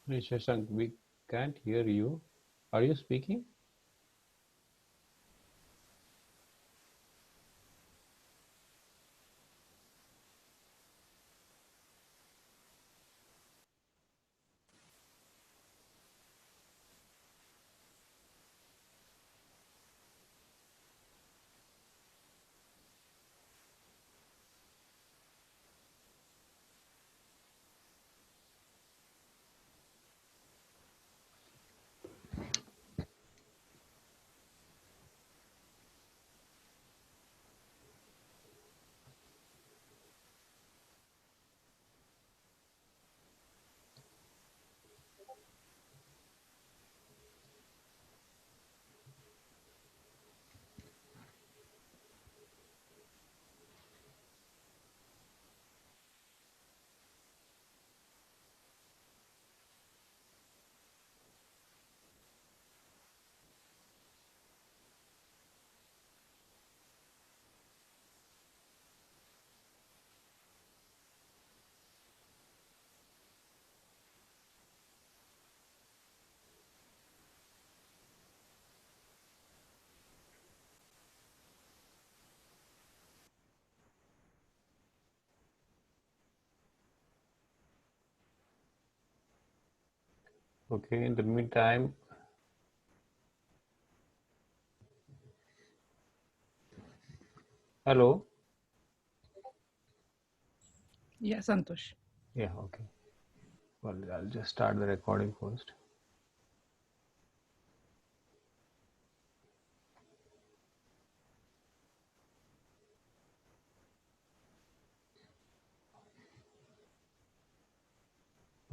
Hey, Shashank, we can't hear you. Are you speaking? Okay, in the meantime, hello. Yeah, Santosh. Yeah, okay. Well, I'll just start the recording first.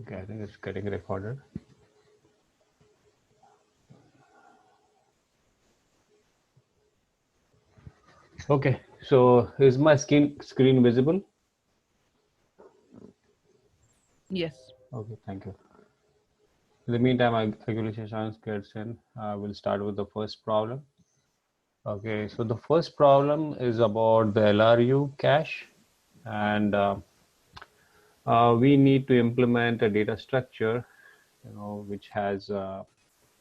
Okay, I think it's getting recorded. Okay, so is my screen visible? Yes. Okay, thank you. In the meantime, actually Shashank gets in. We'll start with the first problem. Okay, so the first problem is about the LRU cache, and we need to implement a data structure, which has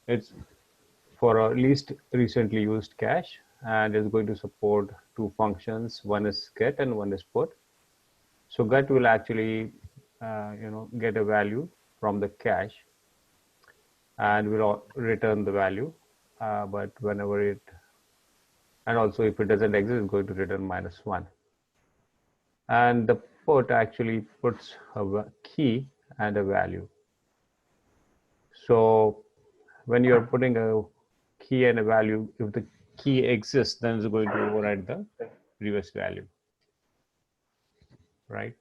it's for our least recently used cache, and is going to support two functions. One is get and one is put. So get will actually, get a value from the cache, and will return the value. But whenever it, and also if it doesn't exist, it's going to return -1. And the put actually puts a key and a value. So when you're putting a key and a value, if the key exists, then it's going to override the previous value, right?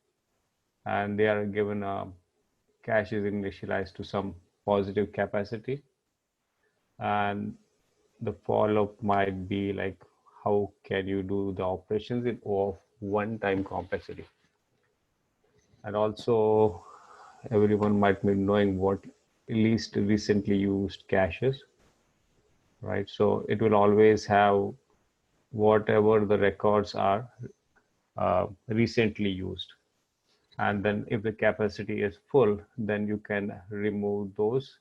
And they are given cache is initialized to some positive capacity, and the follow-up might be like, how can you do the operations in O of one-time complexity? And also, everyone might be knowing what least recently used cache is, right? So it will always have whatever the records are recently used. And then if the capacity is full, then you can remove those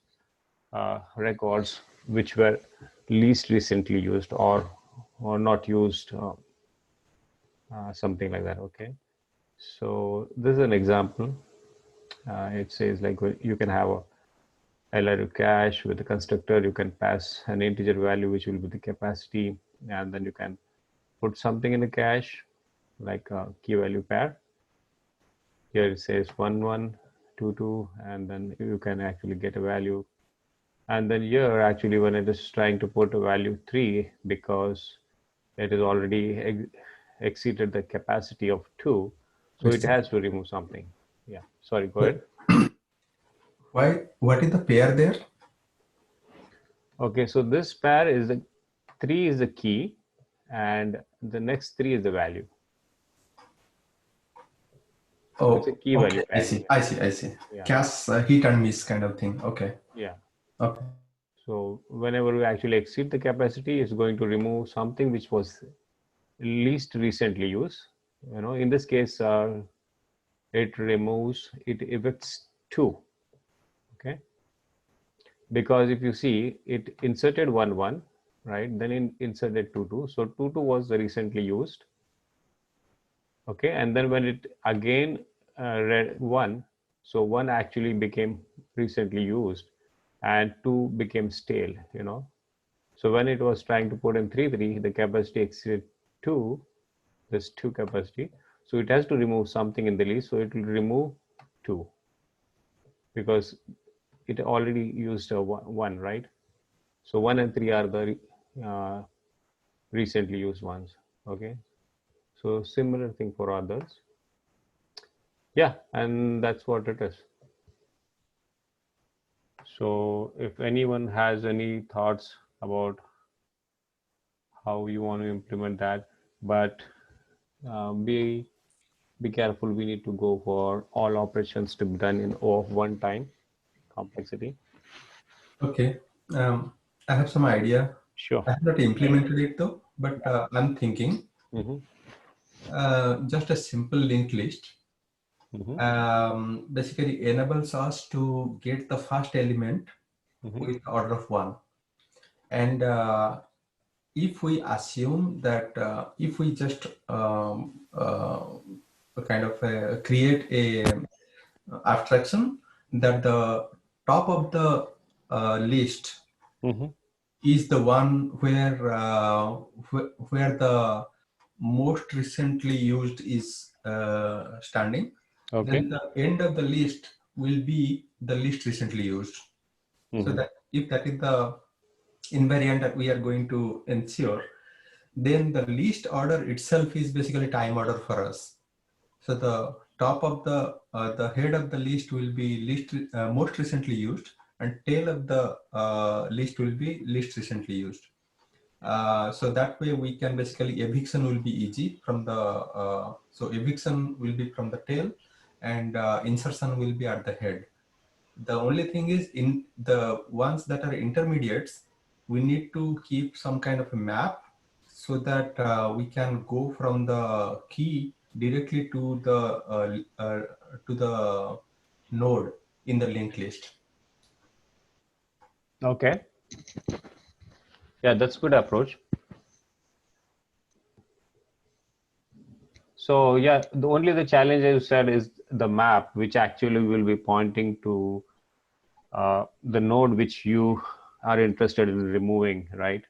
records which were least recently used or not used, something like that. Okay. So this is an example. It says like you can have a LRU cache with the constructor. You can pass an integer value which will be the capacity, and then you can put something in the cache like a key value pair. Here it says 1122, and then you can actually get a value. And then here actually when it is trying to put a value 3, because it is already exceeded the capacity of 2, so it Question. has to remove something. Yeah, sorry, go Wait, ahead. why? What is the pair there? Okay, so this pair is the 3 is the key, and the next 3 is the value. So it's a Oh, key value okay. I pair. see. I see. I see. Yeah, Cast hit and miss kind of thing. Okay. yeah. Okay. So whenever we actually exceed the capacity, it's going to remove something which was least recently used. In this case, it removes, it evicts 2. Okay. because if you see, it inserted 1 1, right? Then it inserted 2 2. So 2 2 was the recently used. Okay, and then when it again read 1, so 1 actually became recently used and 2 became stale, you know. So when it was trying to put in 3 3, the capacity exceeded 2, this 2 capacity. So it has to remove something in the list. So it will remove 2 because it already used a 1, right? So 1 and 3 are the recently used ones. Okay. So similar thing for others. Yeah, and that's what it is. So if anyone has any thoughts about how you want to implement that, but be careful. We need to go for all operations to be done in O of 1 time complexity. Okay. I have some idea. Sure. I have not implemented it though, but I'm thinking Mm-hmm. just a simple linked list basically enables us to get the first element with order of 1. And if we assume that if we just kind of create a abstraction that the top of the list Mm-hmm. is the one where the most recently used is standing, Okay. then the end of the list will be the least recently used. So Mm-hmm. that if that is the invariant that we are going to ensure, then the least order itself is basically time order for us. So the top of the head of the list will be least most recently used, and tail of the list will be least recently used. So that way we can basically eviction will be easy from the so eviction will be from the tail, and insertion will be at the head. The only thing is in the ones that are intermediates, we need to keep some kind of a map so that we can go from the key directly to the node in the linked list. Okay. Yeah, that's good approach. So yeah, the challenge as you said is the map, which actually will be pointing to the node which you are interested in removing, right?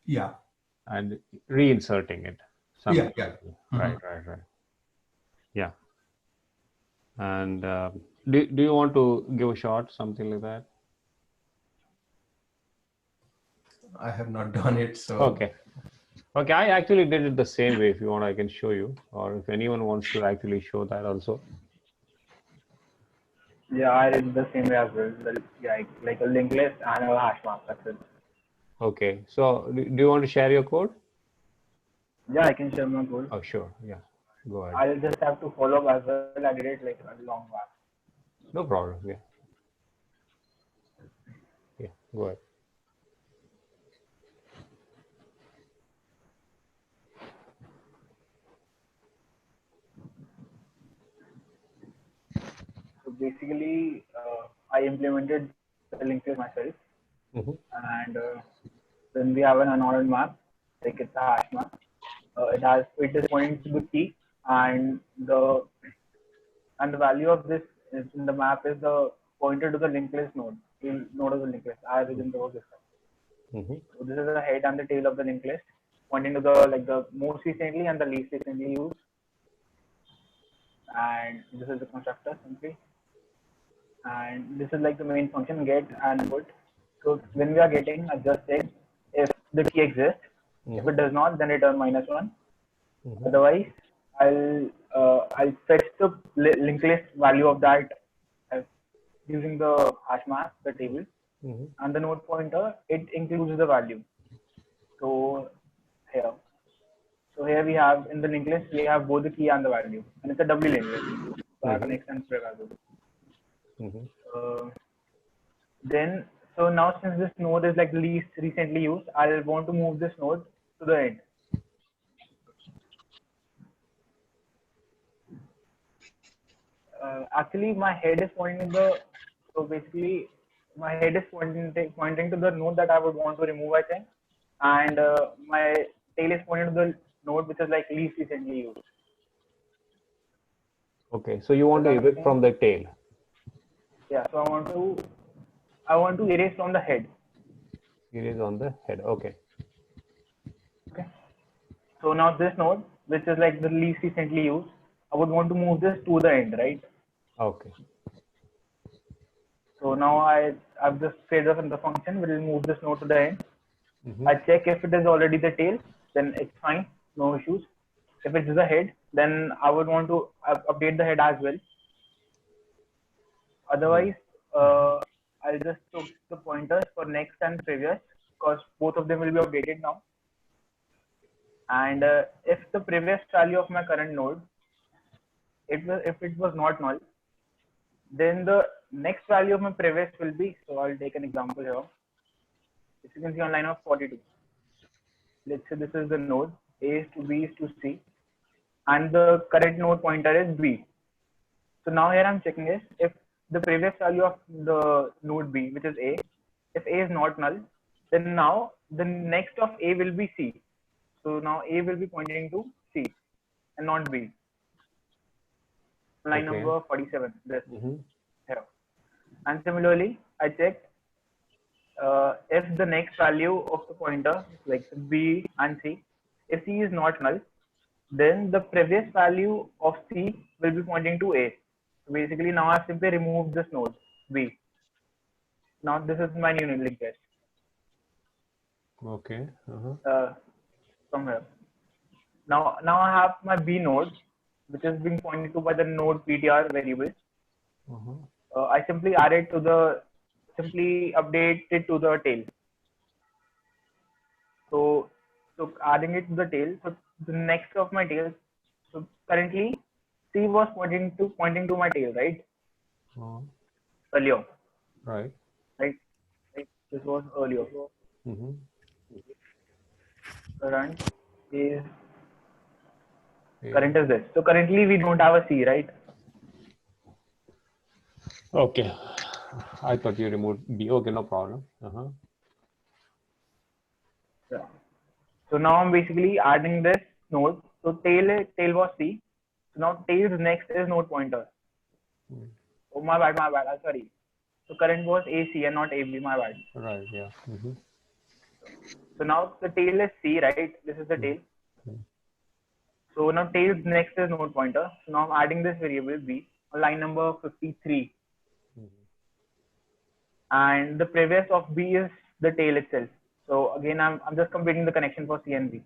Yeah. And reinserting it. Yeah. Something. Yeah. Right. Yeah. And do you want to give a shot, something like that? I have not done it, so Okay. Okay, I actually did it the same way. If you want, I can show you, or if anyone wants to actually show that also. Yeah, I did the same way as well. Yeah, like a linked list and a hash map. That's it. Okay, so do you want to share your code? Yeah, I can share my code. Oh, sure. Yeah, go ahead. I'll just have to follow up as well. I did it like a long back. No problem. Yeah, yeah, go ahead. So basically, I implemented the linked list myself, Mm-hmm. and then we have an unordered map, like it's a hash map. It is pointing to the key, and the value of this is in the map is the pointer to the linked list node. Node of the linked list. I within the system. Mm-hmm. So this is the head and the tail of the linked list, pointing to the most recently and the least recently used. And this is the constructor simply. And this is like the main function get and put. So when we are getting, I just say if the key exists. If it does not, then return -1. Mm-hmm. Otherwise, I'll fetch the linked list value of that uh, using the hash map, the table, Mm-hmm. and the node pointer. It includes the value. So here. So here we have in the linked list we have both the key and the value, and it's a doubly linked list. So I have an extends variable. Mm-hmm. Uh, then so now since this node is like the least recently used, I'll want to move this node to the end. Actually, my head is pointing in the so basically my head is pointing to the node that I would want to remove, I think, and my tail is pointing to the node which is like least recently used. Okay, so you want to Does that evict make from the tail. Yeah, so I want to erase from the head. It is on the head. Okay. Okay. So now this node, which is like the least recently used, I would want to move this to the end, right? Okay. So now I've just created the function which will move this node to the end. Mhm. I check if it is already the tail, then it's fine, no issues. If it's the head, then I would want to update the head as well. Otherwise, I'll just took the pointers for next and previous because both of them will be updated now. And if the previous value of my current node, if it was not null, then the next value of my previous will be. So I'll take an example here. If you can see on line of 42. Let's say this is the node A is to B is to C, and the current node pointer is B. So now here I'm checking is if the previous value of the node B, which is A, if A is not null, then now the next of A will be C. So now A will be pointing to C and not B. Line Okay. number 47, this Mhm. here. And similarly, I checked if the next value of the pointer, like B and C, if C is not null, then the previous value of C will be pointing to A. So basically, now I've simply removed this node B. Now this is my new linked list Okay. Uh-huh. from here. Now I have my B node, which is being pointed to by the node PTR variable. Uh-huh. I simply update it to the tail. So adding it to the tail. So the next of my tail. So currently C was pointing to my tail, right? Uh-huh. Earlier, Right. right? This was earlier. Mm-hmm. Current is Yeah. current is this. So currently we don't have a C, right? Okay. I thought you removed B. Okay, no problem. Uh-huh. Yeah. So now I'm basically adding this node. So tail was C. So now tail's next is node pointer. Oh my bad. I'm sorry. So current was AC and not AB. My bad. Right. Yeah. Mm-hmm. So now the tail is C, right? This is the tail. So now tail's next is node pointer. So now I'm adding this variable B on line number 53. And the previous of B is the tail itself. So again, I'm just completing the connection for C and B.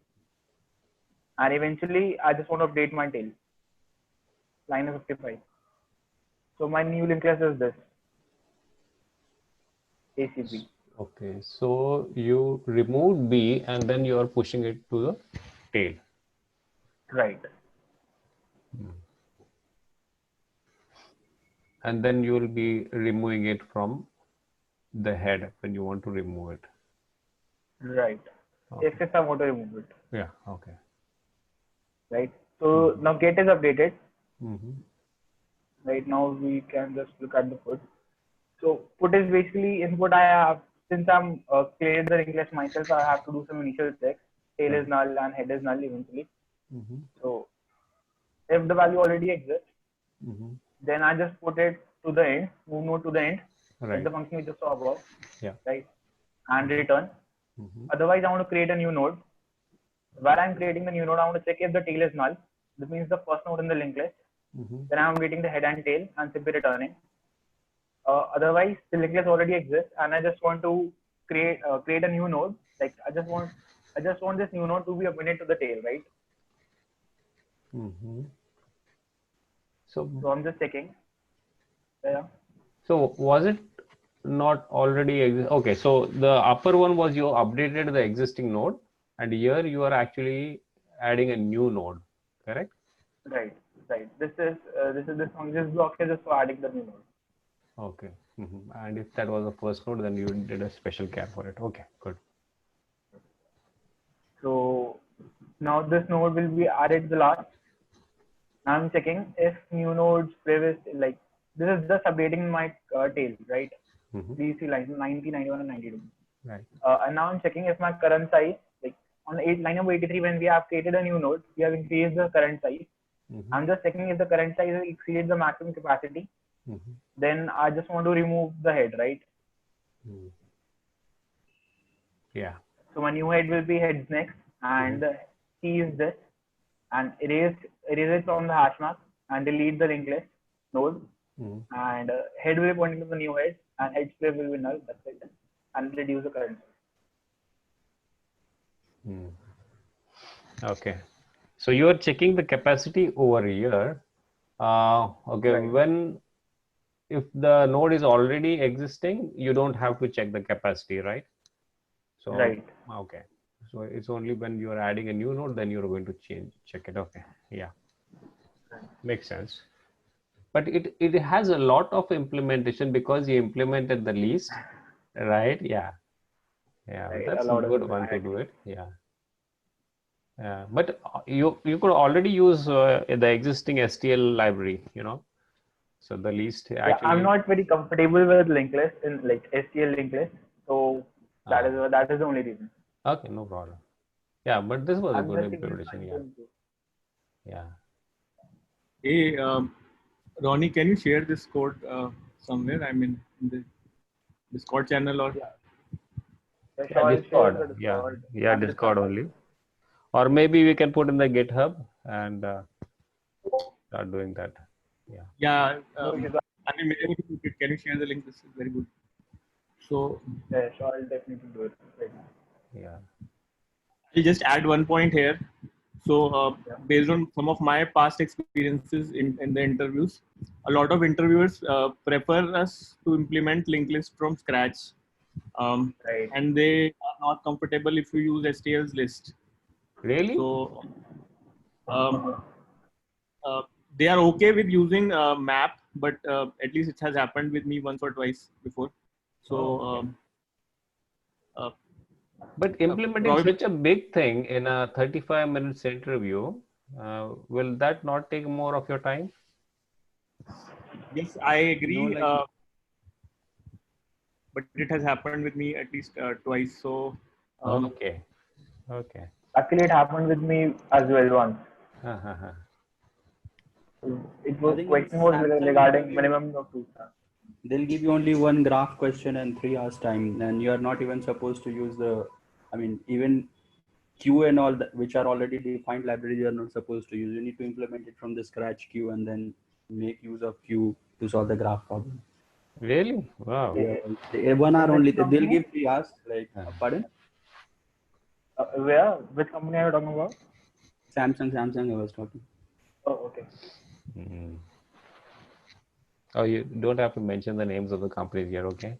And eventually, I just want to update my tail. Line of 55. So my new linked list is this. ACB. Okay. So you removed B and then you are pushing it to the tail. Right. And then you will be removing it from the head when you want to remove it. Right. Okay. If I want to remove it. Yeah. Okay. Right. So now get is updated. Mm-hmm. Right now we can just look at the put. So put is basically input I have. Since I'm created the linked list myself, I have to do some initial checks. Tail is null and head is null eventually. Mm-hmm. So if the value already exists, Mm-hmm. then I just put it to the end, move node to the end, like Right. the function we just saw above, Yeah. right? And return. Mm-hmm. Otherwise, I want to create a new node. While I'm creating the new node, I want to check if the tail is null. This means the first node in the linked list. Mm-hmm. Then I'm getting the head and tail and simply returning. Otherwise, the linked list already exists, and I just want to create a new node. Like I just want this new node to be appended to the tail, right? Mm-hmm. So So I'm just checking. Yeah. So was it not already okay? So the upper one was you updated the existing node, and here you are actually adding a new node, correct? Right. This block is just for adding the new node. Okay. Mm-hmm. And if that was the first node, then you did a special care for it. Okay, good. So now this node will be added to the last. Now I'm checking if new nodes previous, like this is just updating my tail, right? These three lines, 90, 91, and 92. Right. And now I'm checking if my current size, like on line number 83, when we have created a new node, we have increased the current size. I'm just checking if the current size exceeds the maximum capacity. Then I just want to remove the head, right? Yeah. So my new head will be heads next, and the key is this, and erase it from the hash map and delete the linked list node, and head will be pointing to the new head, and head square will be null. That's it, and reduce the current. Okay. So you are checking the capacity over here. Okay. Right. When if the node is already existing, you don't have to check the capacity, right? So Right. okay. So it's only when you are adding a new node, then you're going to check it. Okay. Yeah. Makes sense. But it has a lot of implementation because you implemented the least, right? Yeah. Yeah. Right, That's a a lot of good one to do it. Yeah. But you could already use the existing STL library, So the least Yeah, actually. I'm not very comfortable with linked list in like STL linked list, so that is the only reason. Okay, no problem. Yeah, but this was a I'm good just thinking implementation. Yeah. Yeah. Hey, Ronnie, can you share this code somewhere? I mean, in the Discord channel or? Yeah, so Yeah, I'll share Discord. the Yeah. Discord. Yeah, and the Discord chat. only. Or maybe we can put in the GitHub and start doing that. Yeah. Yeah. No issues. I mean, can you share the link? This is very good. So Yeah, sure, I'll definitely do it right now. Yeah. I'll just add one point here. So based on some of my past experiences in the interviews, a lot of interviewers prefer us to implement linked list from scratch. Right. And they are not comfortable if you use STL's list. Really? So they are okay with using map, but at least it has happened with me once or twice before. So but implementing probably, such a big thing in a 35 minutes interview, will that not take more of your time? yes, I agree. like- But it has happened with me at least twice. So Okay. Okay. Actually, it happened with me as well once. Uh-huh. It was think question in was Samsung regarding interview- minimum of 2 stars. They'll give you only one graph question and 3 hours time, and you are not even supposed to use even queue and all that, which are already defined libraries, you are not supposed to use. You need to implement it from the scratch queue and then make use of queue to solve the graph problem. Really? Wow. Yeah, 1 hour only. They'll give 3 hours. Like, pardon? Where? Which company are you talking about? Samsung. I was talking. Oh, okay. Oh, you don't have to mention the names of the companies here, okay?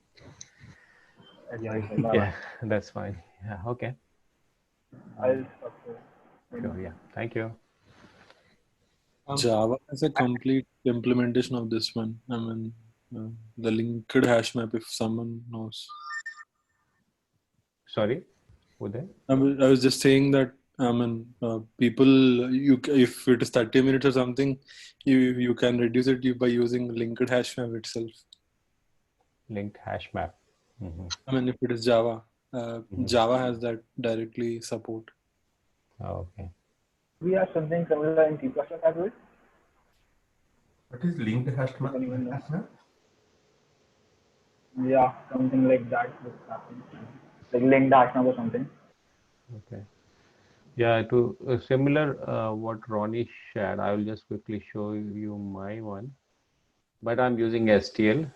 Sorry. Yeah, that's fine. Yeah, okay. I'll stop here. Sure, yeah. Thank you. Java has a complete implementation of this one. I mean, the linked hash map, if someone knows. Sorry, Uday? I was just saying that, people, if it is 30 minutes or something, you can reduce it by using linked hash map itself. Linked hash map. I mean, if it is Java, Java has that directly support. Oh, okay. We have something similar in C++ as well. What is linked hash map? Anyone know? Yeah, something like that would happen. Like linked hash map or something. Okay. Yeah, to similar what Ronnie shared, I will just quickly show you my one. But I'm using STL,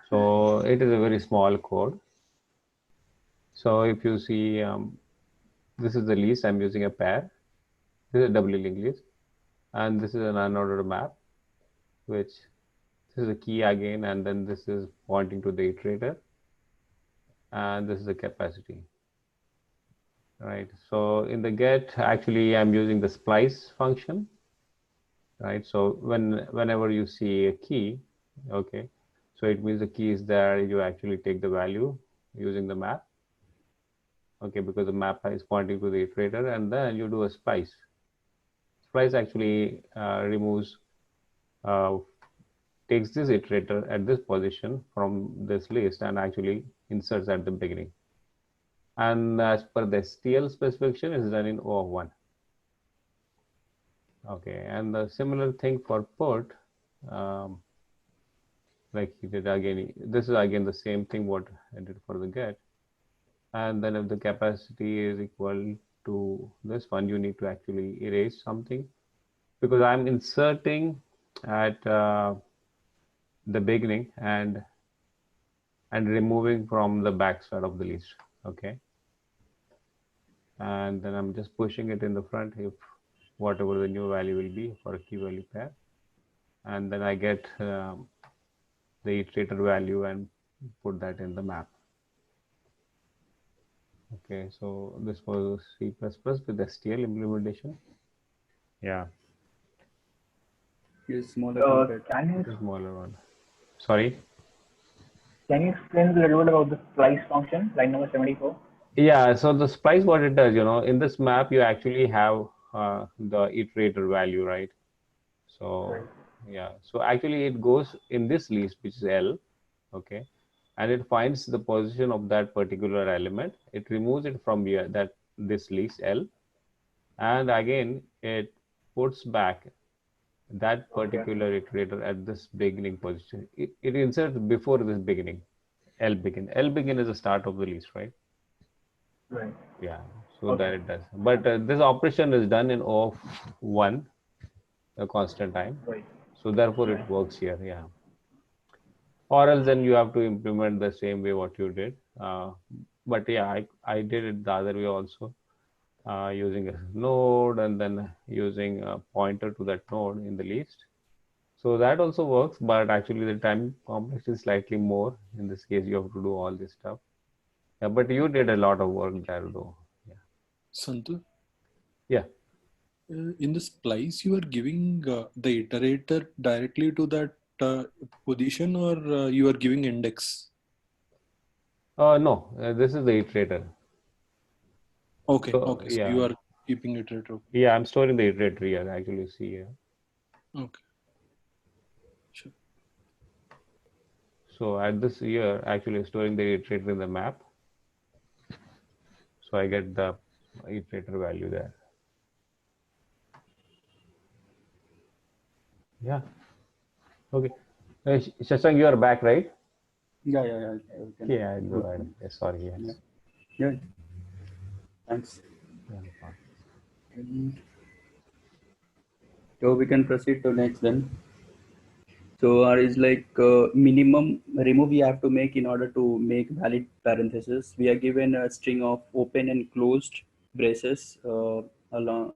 So it is a very small code. So if you see, this is the list, I'm using a pair. This is a doubly linked list. And this is an unordered map, which this is a key again, and then this is pointing to the iterator. And this is the capacity. Right. So in the get, actually, I'm using the splice function. Right. So whenever you see a key, okay, so it means the key is there. You actually take the value using the map. Okay, because the map is pointing to the iterator, and then you do a splice. Splice actually removes takes this iterator at this position from this list and actually inserts at the beginning. And as per the STL specification, is done in O of 1. Okay, and the similar thing for put, like he did again. This is again the same thing what I did for the get. And then if the capacity is equal to this one, you need to actually erase something, because I'm inserting at the beginning and removing from the backside of the list. Okay, and then I'm just pushing it in the front if whatever the new value will be for a key value pair, and then I get the iterator value and put that in the map. Okay, so this was C++ with STL implementation. Yeah. Is smaller compared. The smaller one. Sorry. Can you explain a little bit about the splice function, line number 74? Yeah, so the splice, what it does, in this map, you actually have the iterator value, right? So, Right. yeah, so actually it goes in this list, which is L, okay, and it finds the position of that particular element. It removes it from here, this list L, and again, it puts back that particular iterator at this beginning position. It inserts before this beginning, L begin. L begin is the start of the list, right? Right. Yeah, so that it does. But this operation is done in O of 1, a constant time. Right. So therefore it works here, yeah. Or else then you have to implement the same way what you did. But yeah, I did it the other way also, using a node and then using a pointer to that node in the list. So that also works, but actually the time complex is slightly more. In this case, you have to do all this stuff. Yeah, but you did a lot of work there though. Yeah. Santu? Yeah. In the splice, you are giving the iterator directly to that position, or you are giving index? No, this is the iterator. Okay, So, okay. So yeah. you are keeping iterator. Yeah, I'm storing the iterator here. Actually, see here. Okay. Sure. So at this here, actually storing the iterator in the map. So I get the iterator value there. Yeah. Okay. Shashank, you are back, right? Yeah. Yeah, go ahead. Yeah, sorry. Yes. Yeah. Thanks. Yeah. So we can proceed to next then. So is like minimum remove we have to make in order to make valid parentheses. We are given a string of open and closed braces along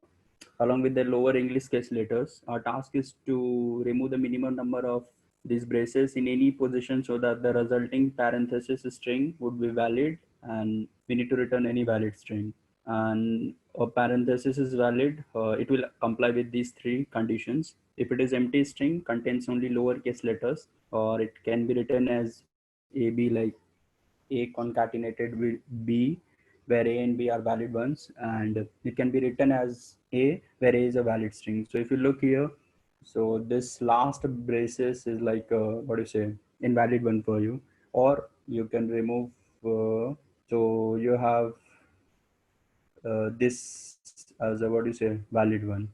with the lower English case letters. Our task is to remove the minimum number of these braces in any position so that the resulting parenthesis string would be valid, and we need to return any valid string. And a parenthesis is valid, it will comply with these three conditions. If it is empty string, contains only lowercase letters, or it can be written as AB, like A concatenated with B, where A and B are valid ones, and it can be written as A, where A is a valid string. So if you look here, so this last braces is like invalid one for you, or you can remove. So you have this as a valid one,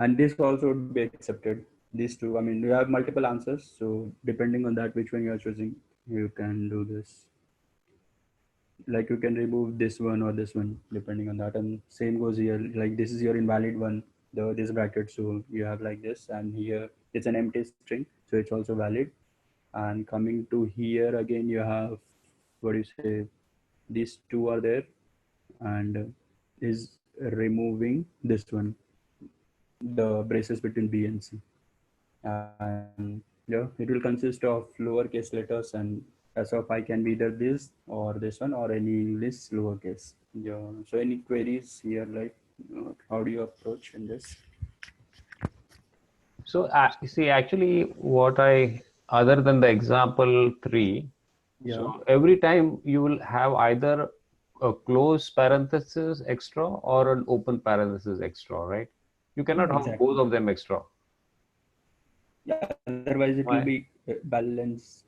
and this also would be accepted. These two, I mean, you have multiple answers, so depending on that which one you are choosing, you can do this. Like you can remove this one or this one depending on that, and same goes here. Like this is your invalid one, this bracket, so you have like this, and here it's an empty string, so it's also valid. And coming to here again, you have these two are there, and is removing this one, the braces between B and C. And yeah, it will consist of lowercase letters, and as of I can be either this or this one or any English lowercase. Yeah. So any queries here, like how do you approach in this? So see, actually, other than the example 3, Yeah. so every time you will have either a closed parenthesis extra or an open parenthesis extra, right? You cannot have Exactly. both of them extra. Yeah, otherwise it Why? will be balance.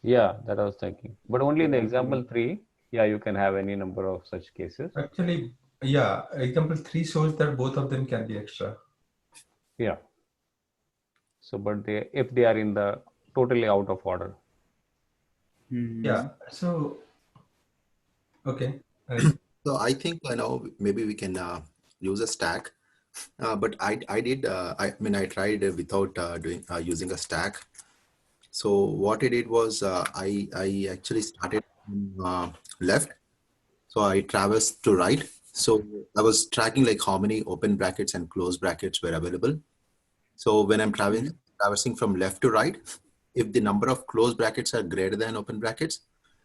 Yeah, that I was thinking. But only in the example 3, yeah, you can have any number of such cases. Actually, yeah, example 3 shows that both of them can be extra. Yeah. So, but if they are in the totally out of order. Yeah. So, okay. Right. So I think maybe we can use a stack, but I tried without doing using a stack. So what I did was I actually started from left, so I traversed to right. So I was tracking like how many open brackets and close brackets were available. So when I'm traversing from left to right, if the number of closed brackets are greater than open brackets,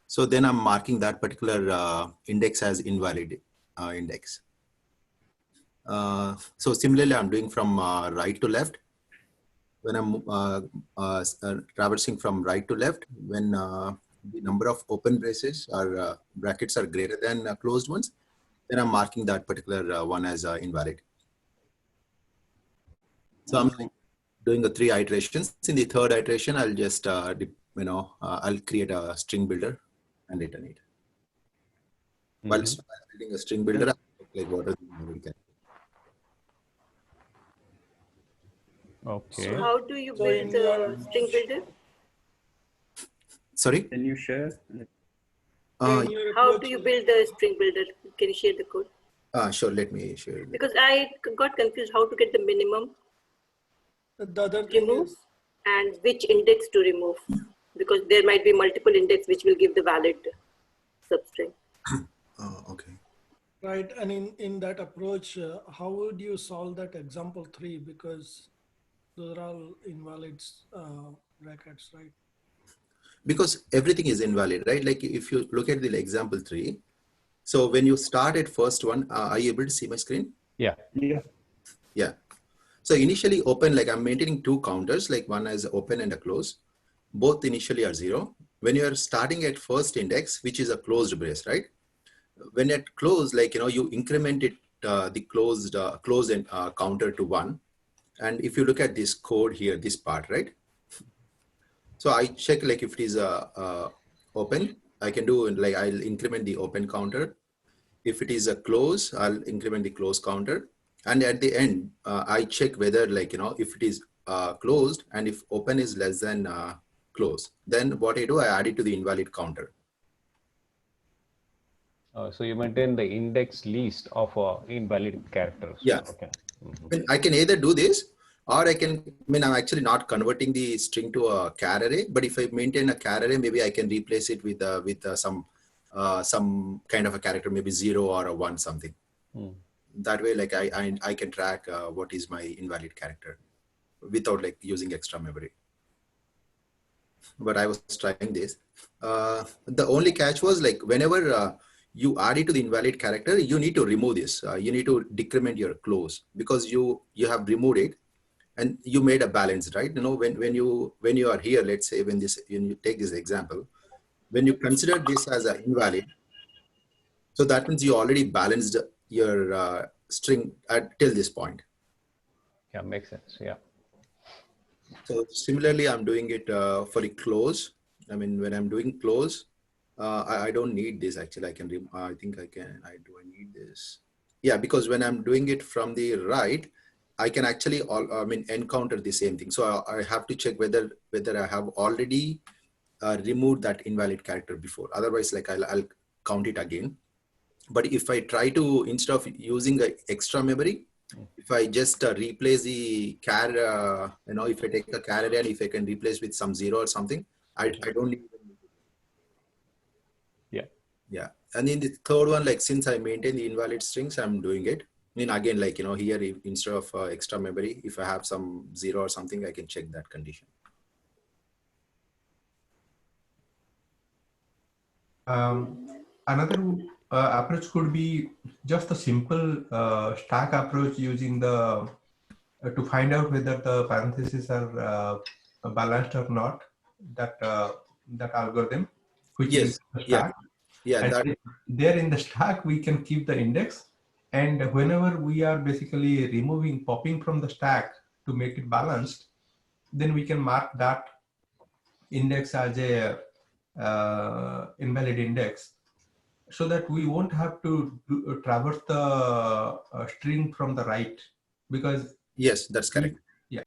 so then I'm marking that particular index as invalid index. So similarly, I'm doing from right to left. When I'm traversing from right to left, when the number of open braces or brackets are greater than closed ones, then I'm marking that particular one as invalid. So I'm doing the 3 iterations. In the 3rd iteration, I'll just I'll create a string builder and return it. While building a string builder, like what are the memory characters. Okay. So how do you build the string builder? Sorry? Can you share? How do you build the string builder? Can you share the code? Sure, let me share. Because I got confused how to get the minimum The other thing remove is, and which index to remove, because there might be multiple index which will give the valid substring. Okay. right, and in that approach, how would you solve that example 3? Because those are all invalid brackets, right? Because everything is invalid, right? Like if you look at the example 3, so when you start at first one, are you able to see my screen? Yeah. Yeah. So initially open, like I'm maintaining 2 counters, like one is open and a close. Both initially are 0. When you're starting at first index, which is a closed brace, right? When at close, like, you increment it, the close and counter to 1. And if you look at this code here, this part, right? So I check like if it is open, I can do like I'll increment the open counter. If it is a close, I'll increment the close counter. And at the end, I check whether like, if it is closed and if open is less than close, then what I do, I add it to the invalid counter. So you maintain the index least of invalid characters. Yeah. Okay. I can either do this, or I'm actually not converting the string to a char array, but if I maintain a char array, maybe I can replace it with some kind of a character, maybe 0 or a 1 something. That way, like I can track what is my invalid character without like using extra memory. But I was trying this. The only catch was like whenever you add it to the invalid character, you need to remove this. You need to decrement your close because you have removed it, and you made a balance, right? When you are here, let's say when you take this example, when you consider this as an invalid, so that means you already balanced your string till this point. Yeah, makes sense. Yeah. So similarly, I'm doing it for the close. When I'm doing close, I don't need this actually. I think I can. Do I need this? Yeah, because when I'm doing it from the right, I can actually encounter the same thing. So I have to check whether I have already removed that invalid character before. Otherwise, like I'll count it again. But if I try to, instead of using the extra memory, if I just replace the char, if I take a char array and if I can replace with some 0 or something, I don't need. Yeah. And in the third one, like since I maintain the invalid strings, I'm doing it. Again, like, here, instead of extra memory, if I have some 0 or something, I can check that condition. Another approach could be just a simple stack approach using the to find out whether the parentheses are balanced or not. That algorithm, which is the stack. Yeah. And there in the stack, we can keep the index. And whenever we are basically popping from the stack to make it balanced, then we can mark that index as a invalid index, so that we won't have to traverse the string from the right, because Yes, that's correct. yeah.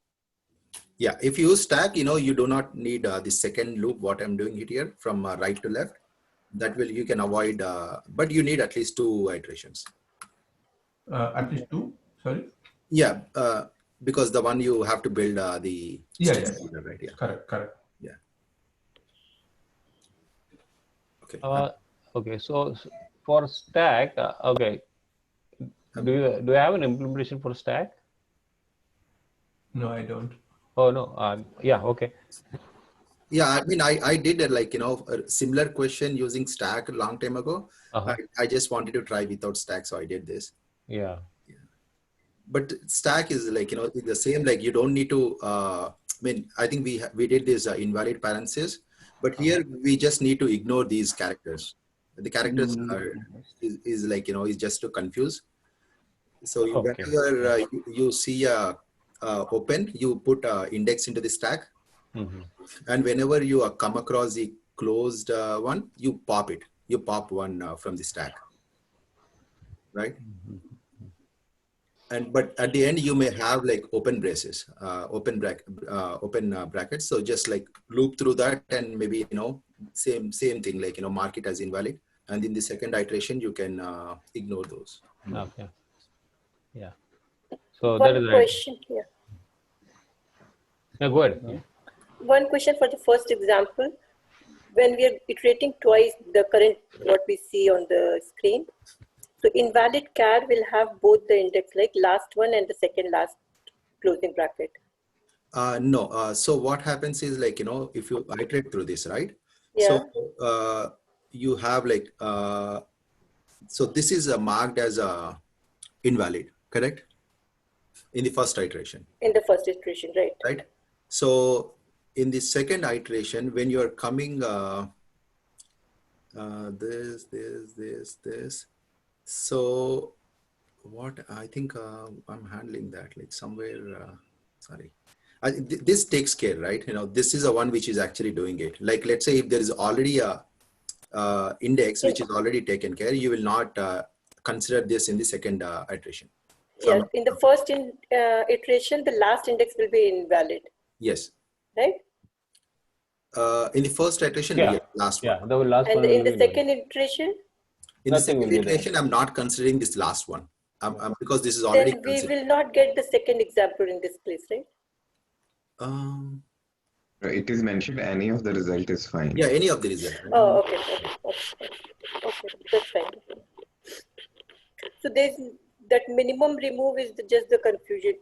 Yeah, if you use stack, you do not need the second loop, what I'm doing it here from right to left. That will, you can avoid, but you need at least 2 iterations. At least 2, sorry? Yeah, because the one you have to build the Yeah, right? Yeah. Correct. Yeah. Okay. Okay, so for stack, okay, do you have an implementation for stack? No, I don't. Oh no, yeah, okay. Yeah, I mean, I did a similar question using stack a long time ago. I just wanted to try without stack, so I did this. Yeah. But stack is the same, like you don't need to, I mean, I think we did this invalid parentheses, but here we just need to ignore these characters. The characters is is just to confuse. So whenever you see open, you put index into the stack. And whenever you come across the closed one, you pop it. You pop one from the stack, right? But at the end, you may have like open braces, open brackets. So just like loop through that, and maybe same thing, like mark it as invalid. And in the second iteration, you can ignore those. Okay. Yeah. So One that is right. question here. Yeah, go ahead. Yeah. One question for the first example. When we are iterating twice the current, what we see on the screen, so invalid char will have both the index, like last one and the second last closing bracket. No. So what happens is, like, if you iterate through this, right? Yeah. So you have like, so this is marked as invalid, correct? In the first iteration. In the first iteration, right? Right. So in the second iteration, when you are coming, this. So what I think I'm handling that like somewhere, sorry. This takes care, right? This is a one which is actually doing it. Like, let's say if there is already a index which is already taken care, you will not consider this in the second iteration. Yes, in the first iteration, the last index will be invalid. Yes. Right? In the first iteration, yeah, last one. Yeah, the last and one. In the second iteration? In the second iteration, I'm not considering this last one. Because this is already Then we will not get the second example in this place, right? It is mentioned any of the result is fine. Yeah, any of the result. Oh, okay, that's fine. So there's that minimum remove is just the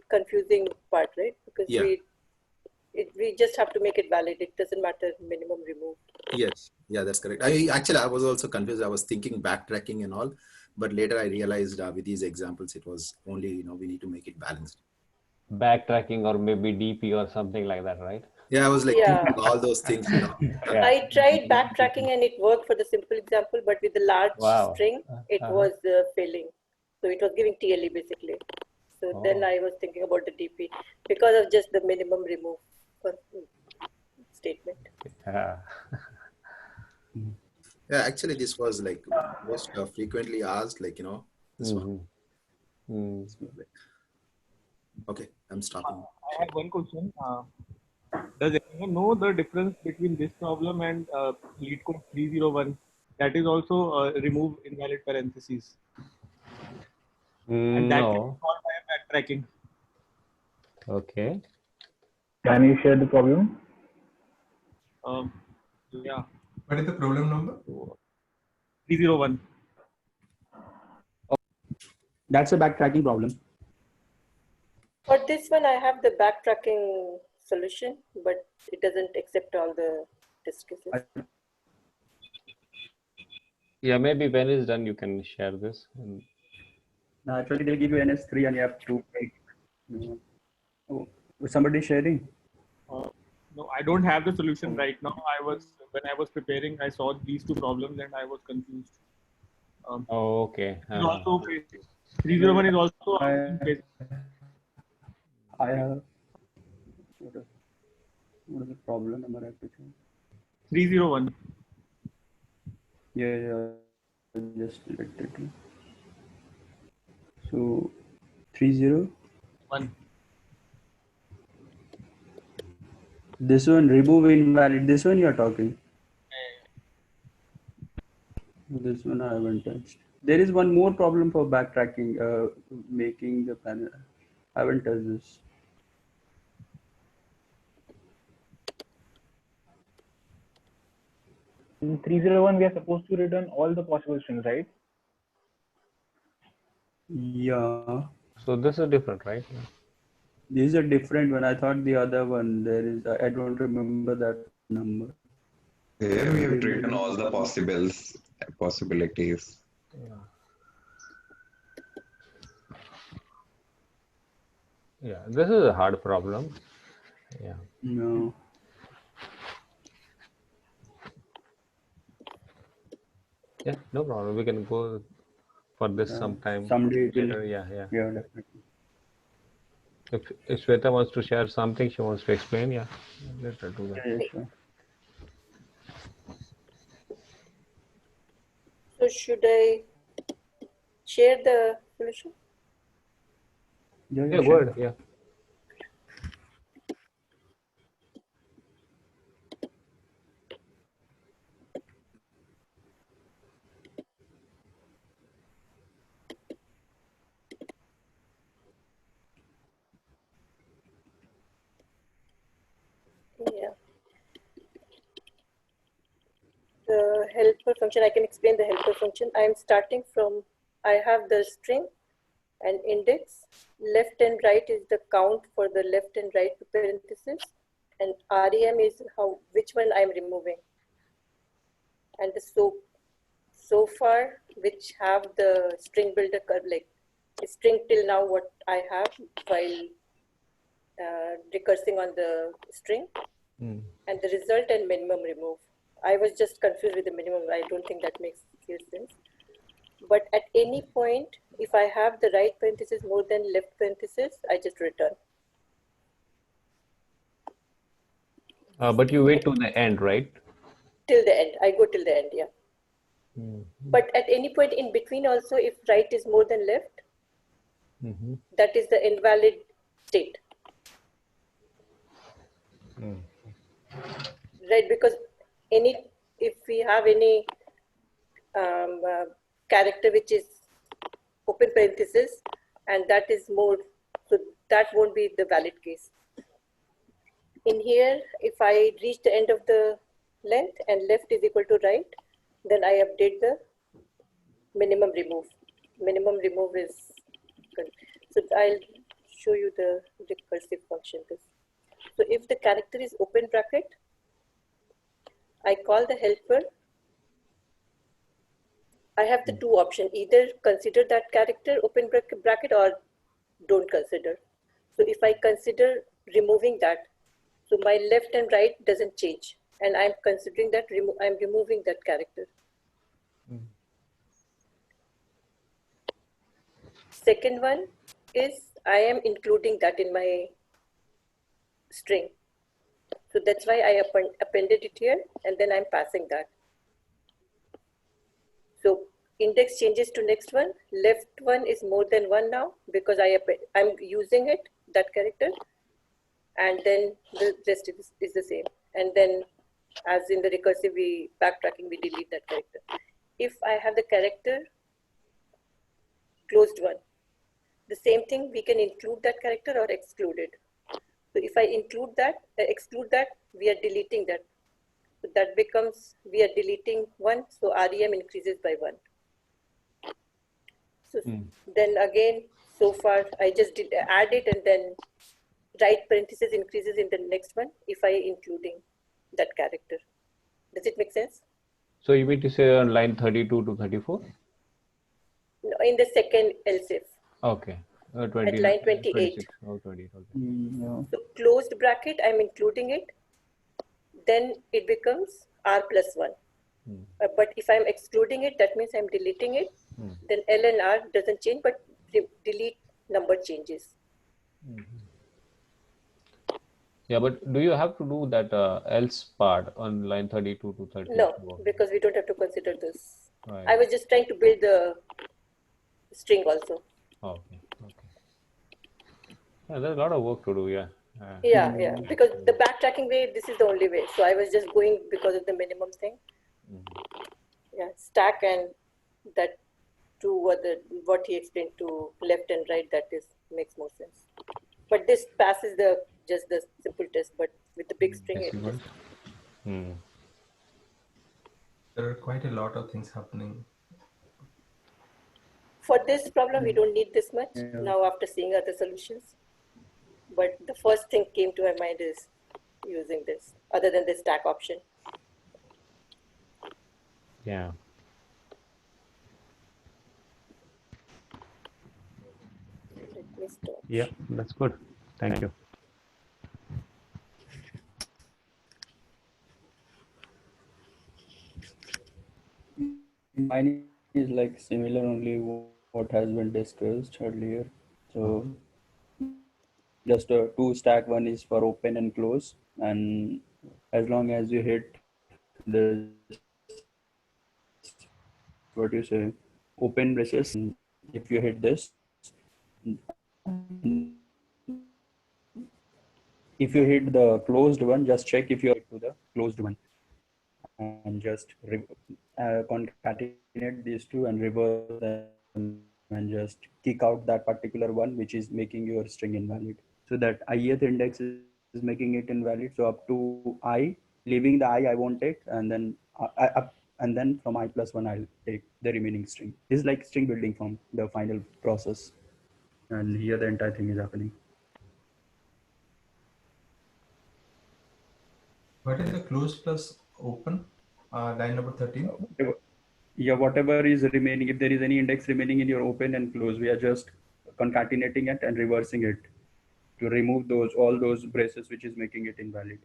confusing part, right? Because we just have to make it valid. It doesn't matter minimum remove. Yes, yeah, that's correct. I was also confused. I was thinking backtracking and all, but later I realized with these examples, it was only, we need to make it balanced. Backtracking or maybe DP or something like that, right? Yeah, I was like thinking all those things. I tried backtracking and it worked for the simple example, but with the large string, it was failing. So it was giving TLE basically. So then I was thinking about the DP because of just the minimum remove statement. Yeah, actually, this was like most frequently asked, like, this one. Okay, I'm stopping. I have one question. Does anyone know the difference between this problem and lead code 301? That is also remove invalid parentheses. And that can be solved by backtracking. Okay. Can you share the problem? Yeah. What is the problem number? 301. That's a backtracking problem. For this one, I have the backtracking solution, but it doesn't accept all the distresses. Yeah, maybe when it's done, you can share this. No, actually, they'll give you NS3 and you have to take. Oh, was somebody sharing? No, I don't have the solution right now. When I was preparing, I saw these two problems and I was confused. Oh, okay. 301 is also. I have. What is the problem number I have to change? 301. Yeah. Just selected. So 301. This one remove invalid. This one you are talking. This one I haven't touched. There is one more problem for backtracking, making the panel. I haven't touched this. In 301, we are supposed to return all the possible strings, right? Yeah. So this is different, right? This is a different one. I thought the other one there is. I don't remember that number. Here we have written all the possibilities. Yeah, this is a hard problem. Yeah. No. Yeah, no problem. We can go for this sometime. Someday it will. Later. Yeah. Yeah, definitely. If Shweta wants to share something, she wants to explain. Yeah, let her do that. Yeah, sure. So should I share the solution? Yeah, go ahead. Yeah. Yeah. The helper function, I can explain the helper function. I am starting from, I have the string and index. Left and right is the count for the left and right parentheses. And REM is which one I'm removing. And the so far, which have the string builder curve, like string till now what I have while recursing on the string. And the result and minimum remove. I was just confused with the minimum. I don't think that makes clear sense. But at any point, if I have the right parenthesis more than left parenthesis, I just return. But you wait to the end, right? Till the end. I go till the end, yeah. But at any point in between also, if right is more than left, that is the invalid state. Right, because if we have any character which is open parenthesis and that is more, so that won't be the valid case. In here, if I reach the end of the length and left is equal to right, then I update the minimum remove. Minimum remove is good. So I'll show you the recursive function. So if the character is open bracket, I call the helper. I have the two options, either consider that character open bracket or don't consider. So if I consider removing that, so my left and right doesn't change. And I'm considering that I'm removing that character. Second one is I am including that in my string. So that's why I appended it here and then I'm passing that. So index changes to next one. Left one is more than one now because I'm using it, that character. And then the rest is the same. And then as in the recursive backtracking, we delete that character. If I have the character closed one, the same thing, we can include that character or exclude it. So if I include that, exclude that, we are deleting that. So that becomes, we are deleting one, so REM increases by one. So then again, so far I just did add it and then right parenthesis increases in the next one if I including that character. Does it make sense? So you mean to say on line 32 to 34? No, in the second else if. Okay. 20, at line 28. 26. Oh, 20. Okay. So closed bracket, I'm including it. Then it becomes R plus 1. But if I'm excluding it, that means I'm deleting it. Then L and R doesn't change, but delete number changes. Yeah, but do you have to do that else part on line 32 to 32? No, because we don't have to consider this. Right. I was just trying to build the string also. Okay. Okay. Yeah, there's a lot of work to do. Yeah. Yeah, because the backtracking way, this is the only way. So I was just going because of the minimum thing. Yeah, stack and that to what he explained to left and right, that is makes more sense. But this passes just the simple test, but with the big string, it just There are quite a lot of things happening. for this problem we don't need this much now after seeing other solutions. But the first thing came to my mind is using this, other than the stack option. Yeah. Let me stop. Yeah, that's good. Thank you. Mine is like similar, only what has been discussed earlier. So just a two stack, one is for open and close, and as long as you hit this, what you say, open braces, if you hit this, if you hit the closed one, just check if you are to the closed one, and just concatenate these two and reverse them and just kick out that particular one which is making your string invalid. So that ith index is making it invalid. So up to I, leaving the I won't take, and then and then from I plus 1 I'll take the remaining string. This is like string building from the final process, and here the entire thing is happening. What is the close plus open? Line number 13. Yeah, whatever is remaining, if there is any index remaining in your open and close, we are just concatenating it and reversing it to remove all those braces which is making it invalid.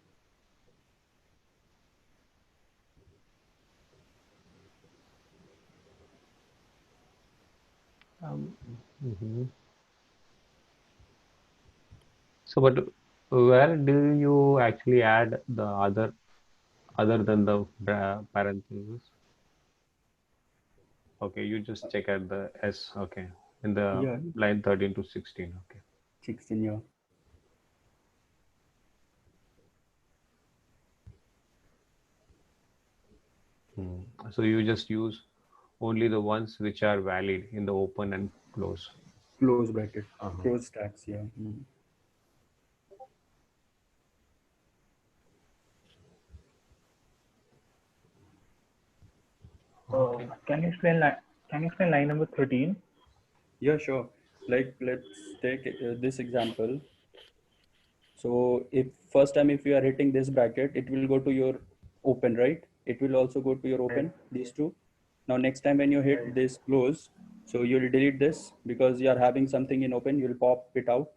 So, but where do you actually add the other than the parentheses? Okay, you just check at the S. Okay, in the line 13 to 16. Okay. 16, yeah. So you just use only the ones which are valid in the open and close. Close bracket, close stacks, yeah. Can you explain line number 13? Yeah, sure. Like, let's take this example. So if first time if you are hitting this bracket, it will go to your open, right? It will also go to your open, these two. Now next time when you hit this close, so you'll delete this because you are having something in open, you'll pop it out.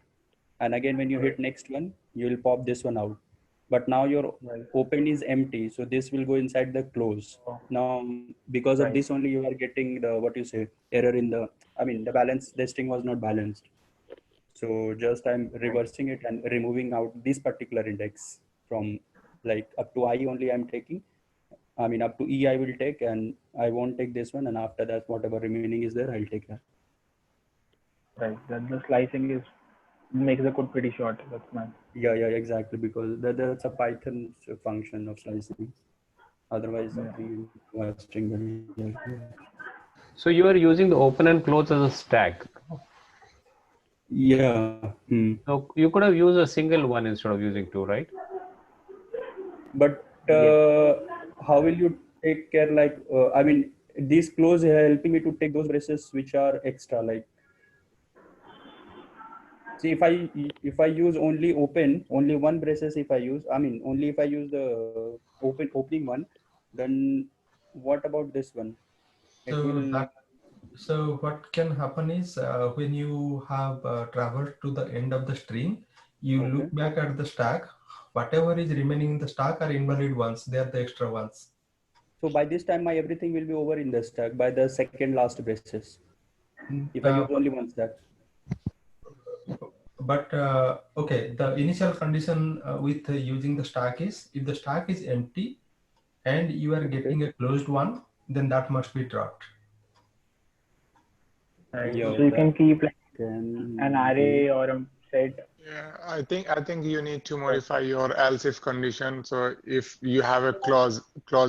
And again, when you hit next one, you'll pop this one out. But now your open is empty, so this will go inside the close. Now because of this only, you are getting the, what you say, error in the, the balance, the string was not balanced. So just I'm reversing it and removing out this particular index from, like, up to I only I'm taking. Up to E I will take, and I won't take this one, and after that whatever remaining is there, I'll take that. Right, that the slicing makes the code pretty short. That's nice. Yeah, exactly, because that's a Python function of slicing. Otherwise, So you are using the open and close as a stack. Yeah. So you could have used a single one instead of using two, right? But how will you take care? Like, these close are helping me to take those braces which are extra. Like, see, if I use only one braces, if I use, only if I use the opening one, then what about this one? So what can happen is when you have traveled to the end of the string, you look back at the stack. Whatever is remaining in the stack are invalid ones. They are the extra ones. So by this time, my everything will be over in the stack by the second last braces. If I use only one stack. but okay, the initial condition with using the stack is if the stack is empty and you are getting a closed one, then that must be dropped. Right. Yeah, So you can keep like can an array or a set. Yeah, I think you need to modify your else if condition. So if you have a clause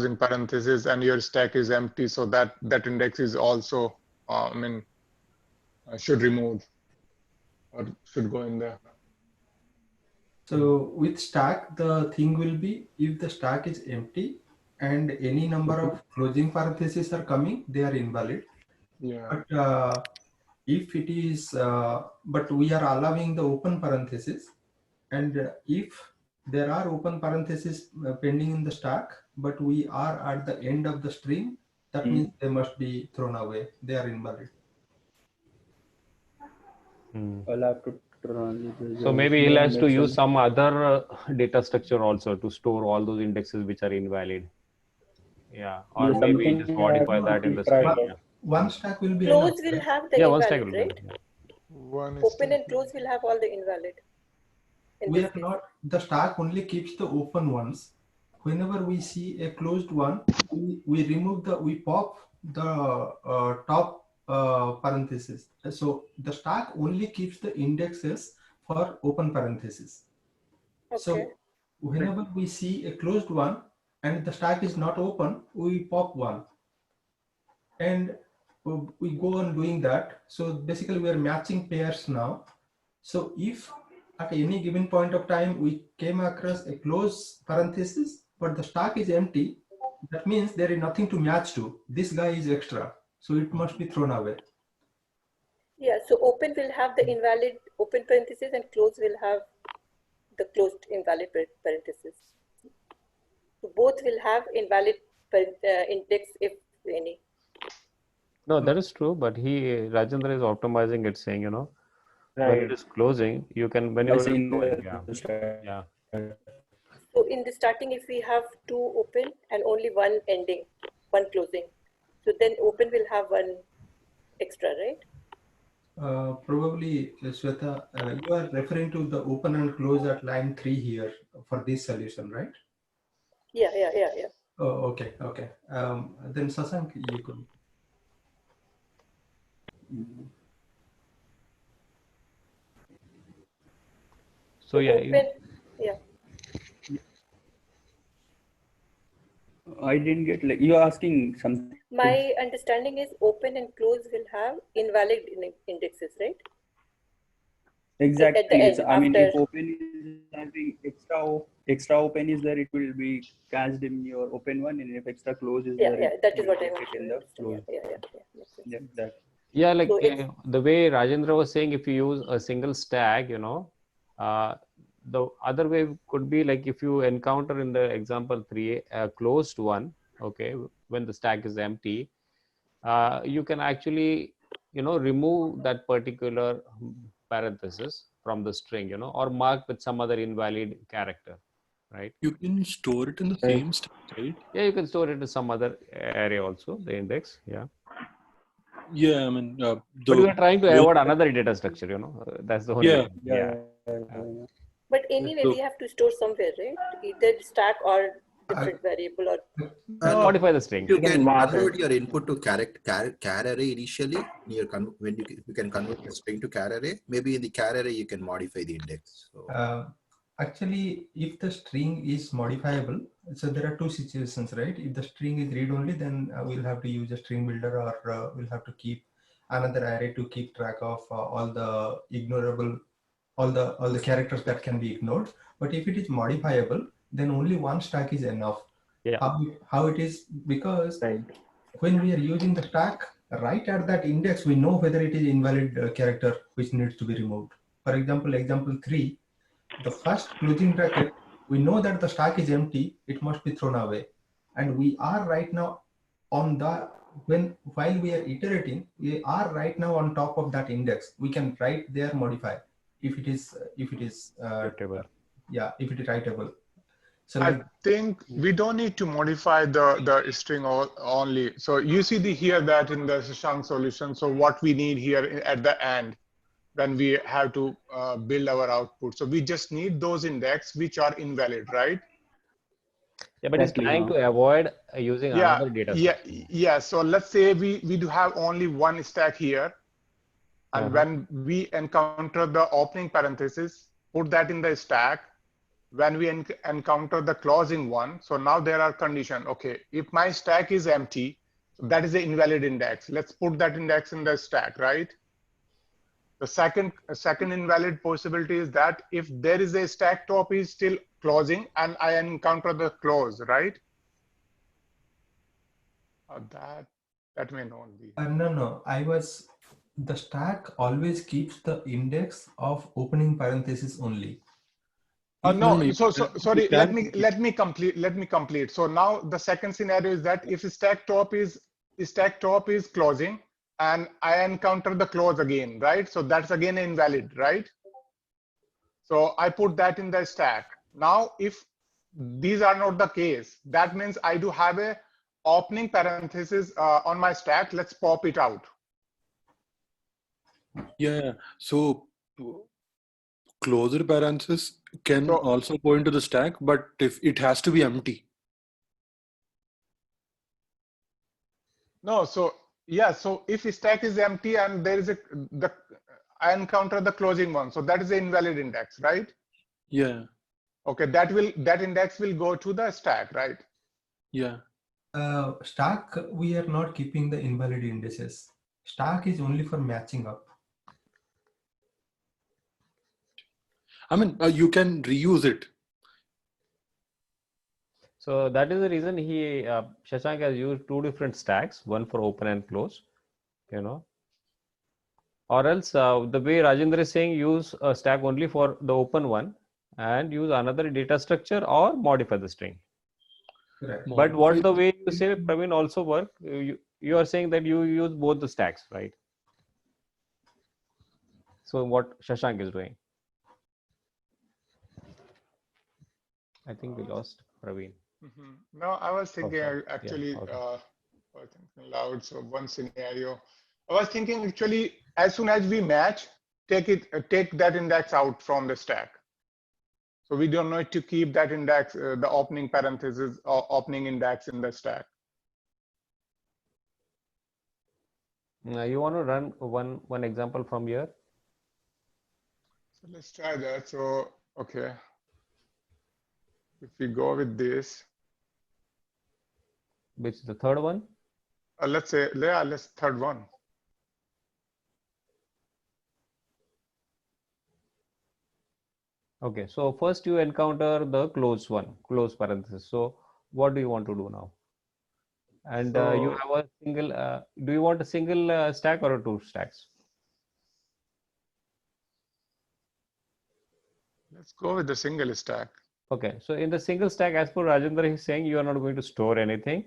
in parentheses and your stack is empty, so that index is also should remove or should go in there. So with stack, the thing will be if the stack is empty and any number of closing parentheses are coming, they are invalid. Yeah. But if it is, but we are allowing the open parentheses, and if there are open parentheses pending in the stack, but we are at the end of the string, that means they must be thrown away. They are invalid. I'll have to So maybe he'll has to use some other data structure also to store all those indexes which are invalid. Yeah, or Yeah, maybe something just modify that in the But string. Yeah. one stack will be Close enough, will right? have the Yeah, one stack will invalid, be right? One Open and close will have all the invalid. In We this are case. not, the stack only keeps the open ones. Whenever we see a closed one, we pop the top parenthesis. So the stack only keeps the indexes for open parentheses. Okay. So whenever we see a closed one and the stack is not open, we pop one. And we go on doing that. So basically we are matching pairs now. So if at any given point of time we came across a close parenthesis, but the stack is empty, that means there is nothing to match to. This guy is extra, so it must be thrown away. Yeah, so open will have the invalid open parentheses and close will have the closed invalid parentheses. So both will have invalid index if any. No, that is true, but Rajendra is optimizing it, saying, you know, when Right. it is closing, you can, when By you're saying yeah. So in the starting, if we have two open and only one ending, one closing, so then open will have one extra, right? Probably, Sweta, you are referring to the open and close at line 3 here for this solution, right? Yeah. Oh, okay. Then Sasank, you could. So yeah, Open, yeah. I didn't get, like, you're asking something. My understanding is open and close will have invalid indexes, right? Exactly. At the end, I mean, if after- open is having extra open is there, it will be cached in your open one, and if extra close is there, it that is will what I be want kept in to the close. Yeah. Yeah, that. yeah, like So it's- the way Rajendra was saying, if you use a single stack, you know, the other way could be like if you encounter in the example 3 a closed one, okay, when the stack is empty, you can actually, you know, remove that particular parenthesis from the string, you know, or mark with some other invalid character, right? You can store it in the same stack, right? Yeah, you can store it in some other array also, the index, yeah. Yeah, I mean, But we are trying to avoid another data structure, you know, that's the only Yeah. thing. But anyway, So- we have to store somewhere, right? Either stack or different variable or. Modify the string. You can mark convert it. your input to char array initially. When you can convert the string to char array, maybe in the char array you can modify the index. So, Actually, if the string is modifiable, so there are two situations, right? If the string is read only, then we'll have to use a string builder, or we'll have to keep another array to keep track of all the ignorable, all the characters that can be ignored. But if it is modifiable, then only one stack is enough. Yeah. How it is, because Right. when we are using the stack, right at that index, we know whether it is invalid character which needs to be removed. For example, example 3, the first closing bracket, we know that the stack is empty, it must be thrown away. And we are right now on the, while we are iterating, we are right now on top of that index. We can write there modify if it is Writable. yeah, if it is writable. So I think we don't need to modify the string only. So you see here that in the Shashank solution, so what we need here at the end, when we have to build our output. So we just need those index which are invalid, right? Yeah, but it's Exactly, trying huh? to avoid using another data structure. Yeah. So let's say we do have only one stack here. And when we encounter the opening parenthesis, put that in the stack. When we encounter the closing one, so now there are condition. Okay, if my stack is empty, that is the invalid index. Let's put that index in the stack, right? The second invalid possibility is that if there is a stack top is still closing and I encounter the close, right? That may not be. No. The stack always keeps the index of opening parenthesis only. No. So sorry. Let me complete. So now the second scenario is that if stack top is closing and I encounter the close again, right? So that's again invalid, right? So I put that in the stack. Now, if these are not the case, that means I do have a opening parenthesis on my stack. Let's pop it out. Yeah. So closure parenthesis can also point to the stack, but if it has to be empty. No. So yeah. So if stack is empty and there is I encounter the closing one, so that is the invalid index, right? Yeah. Okay. That index will go to the stack, right? Yeah. Stack, we are not keeping the invalid indices. Stack is only for matching up. I mean, you can reuse it. So that is the reason Shashank has used two different stacks, one for open and close, or else the way Rajendra is saying, use a stack only for the open one and use another data structure or modify the string. Correct. But what the way you say, Praveen, also work, you are saying that you use both the stacks, right? So what Shashank is doing. I think we lost Praveen. No, I was thinking actually, Yeah, okay. I was thinking loud. So one scenario, I was thinking actually, as soon as we match, take that index out from the stack. So we don't need to keep that index, the opening parenthesis or opening index in the stack. You want to run one example from here? So let's try that. So, okay. If we go with this. Which is the third one? Let's say, let's third one. Okay, so first you encounter the close parenthesis. So what do you want to do now? And you have a single, do you want a single stack or two stacks? Let's go with the single stack. Okay, so in the single stack, as per Rajendra is saying, you are not going to store anything.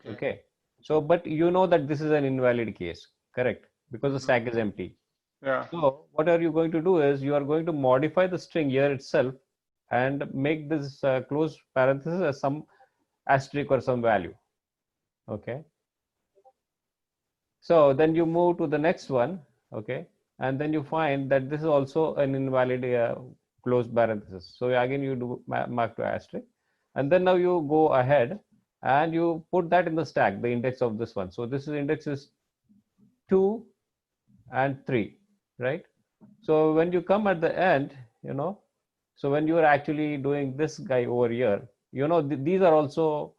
Okay. So, but you know that this is an invalid case, correct? Because the stack is empty. Yeah. So what are you going to do is you are going to modify the string here itself and make this close parenthesis as some asterisk or some value. Okay. So then you move to the next one. Okay. And then you find that this is also an invalid close parenthesis. So again, you do mark to asterisk. And then now you go ahead and you put that in the stack, the index of this one. So this index is 2 and 3, right? So when you come at the end, so when you are actually doing this guy over here, these are also,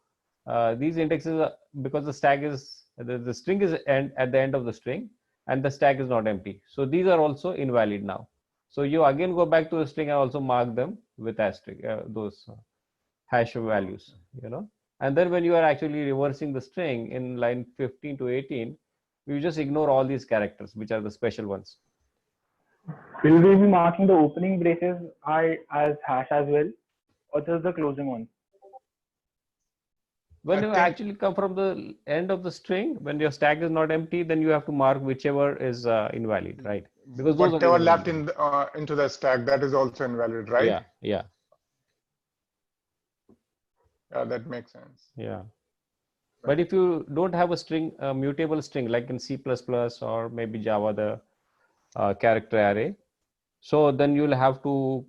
these indexes, because the stack is, the string is at the end of the string and the stack is not empty. So these are also invalid now. So you again go back to the string and also mark them with asterisk, those hash values, And then when you are actually reversing the string in line 15 to 18, you just ignore all these characters, which are the special ones. Will we be marking the opening braces as hash as well, or just the closing one? When you actually come from the end of the string, when your stack is not empty, then you have to mark whichever is invalid, right? Because those whatever left into the stack, that is also invalid, right? Yeah, yeah. Yeah, that makes sense. Yeah. But if you don't have a string, a mutable string, like in C++ or maybe Java, character array. So then you'll have to,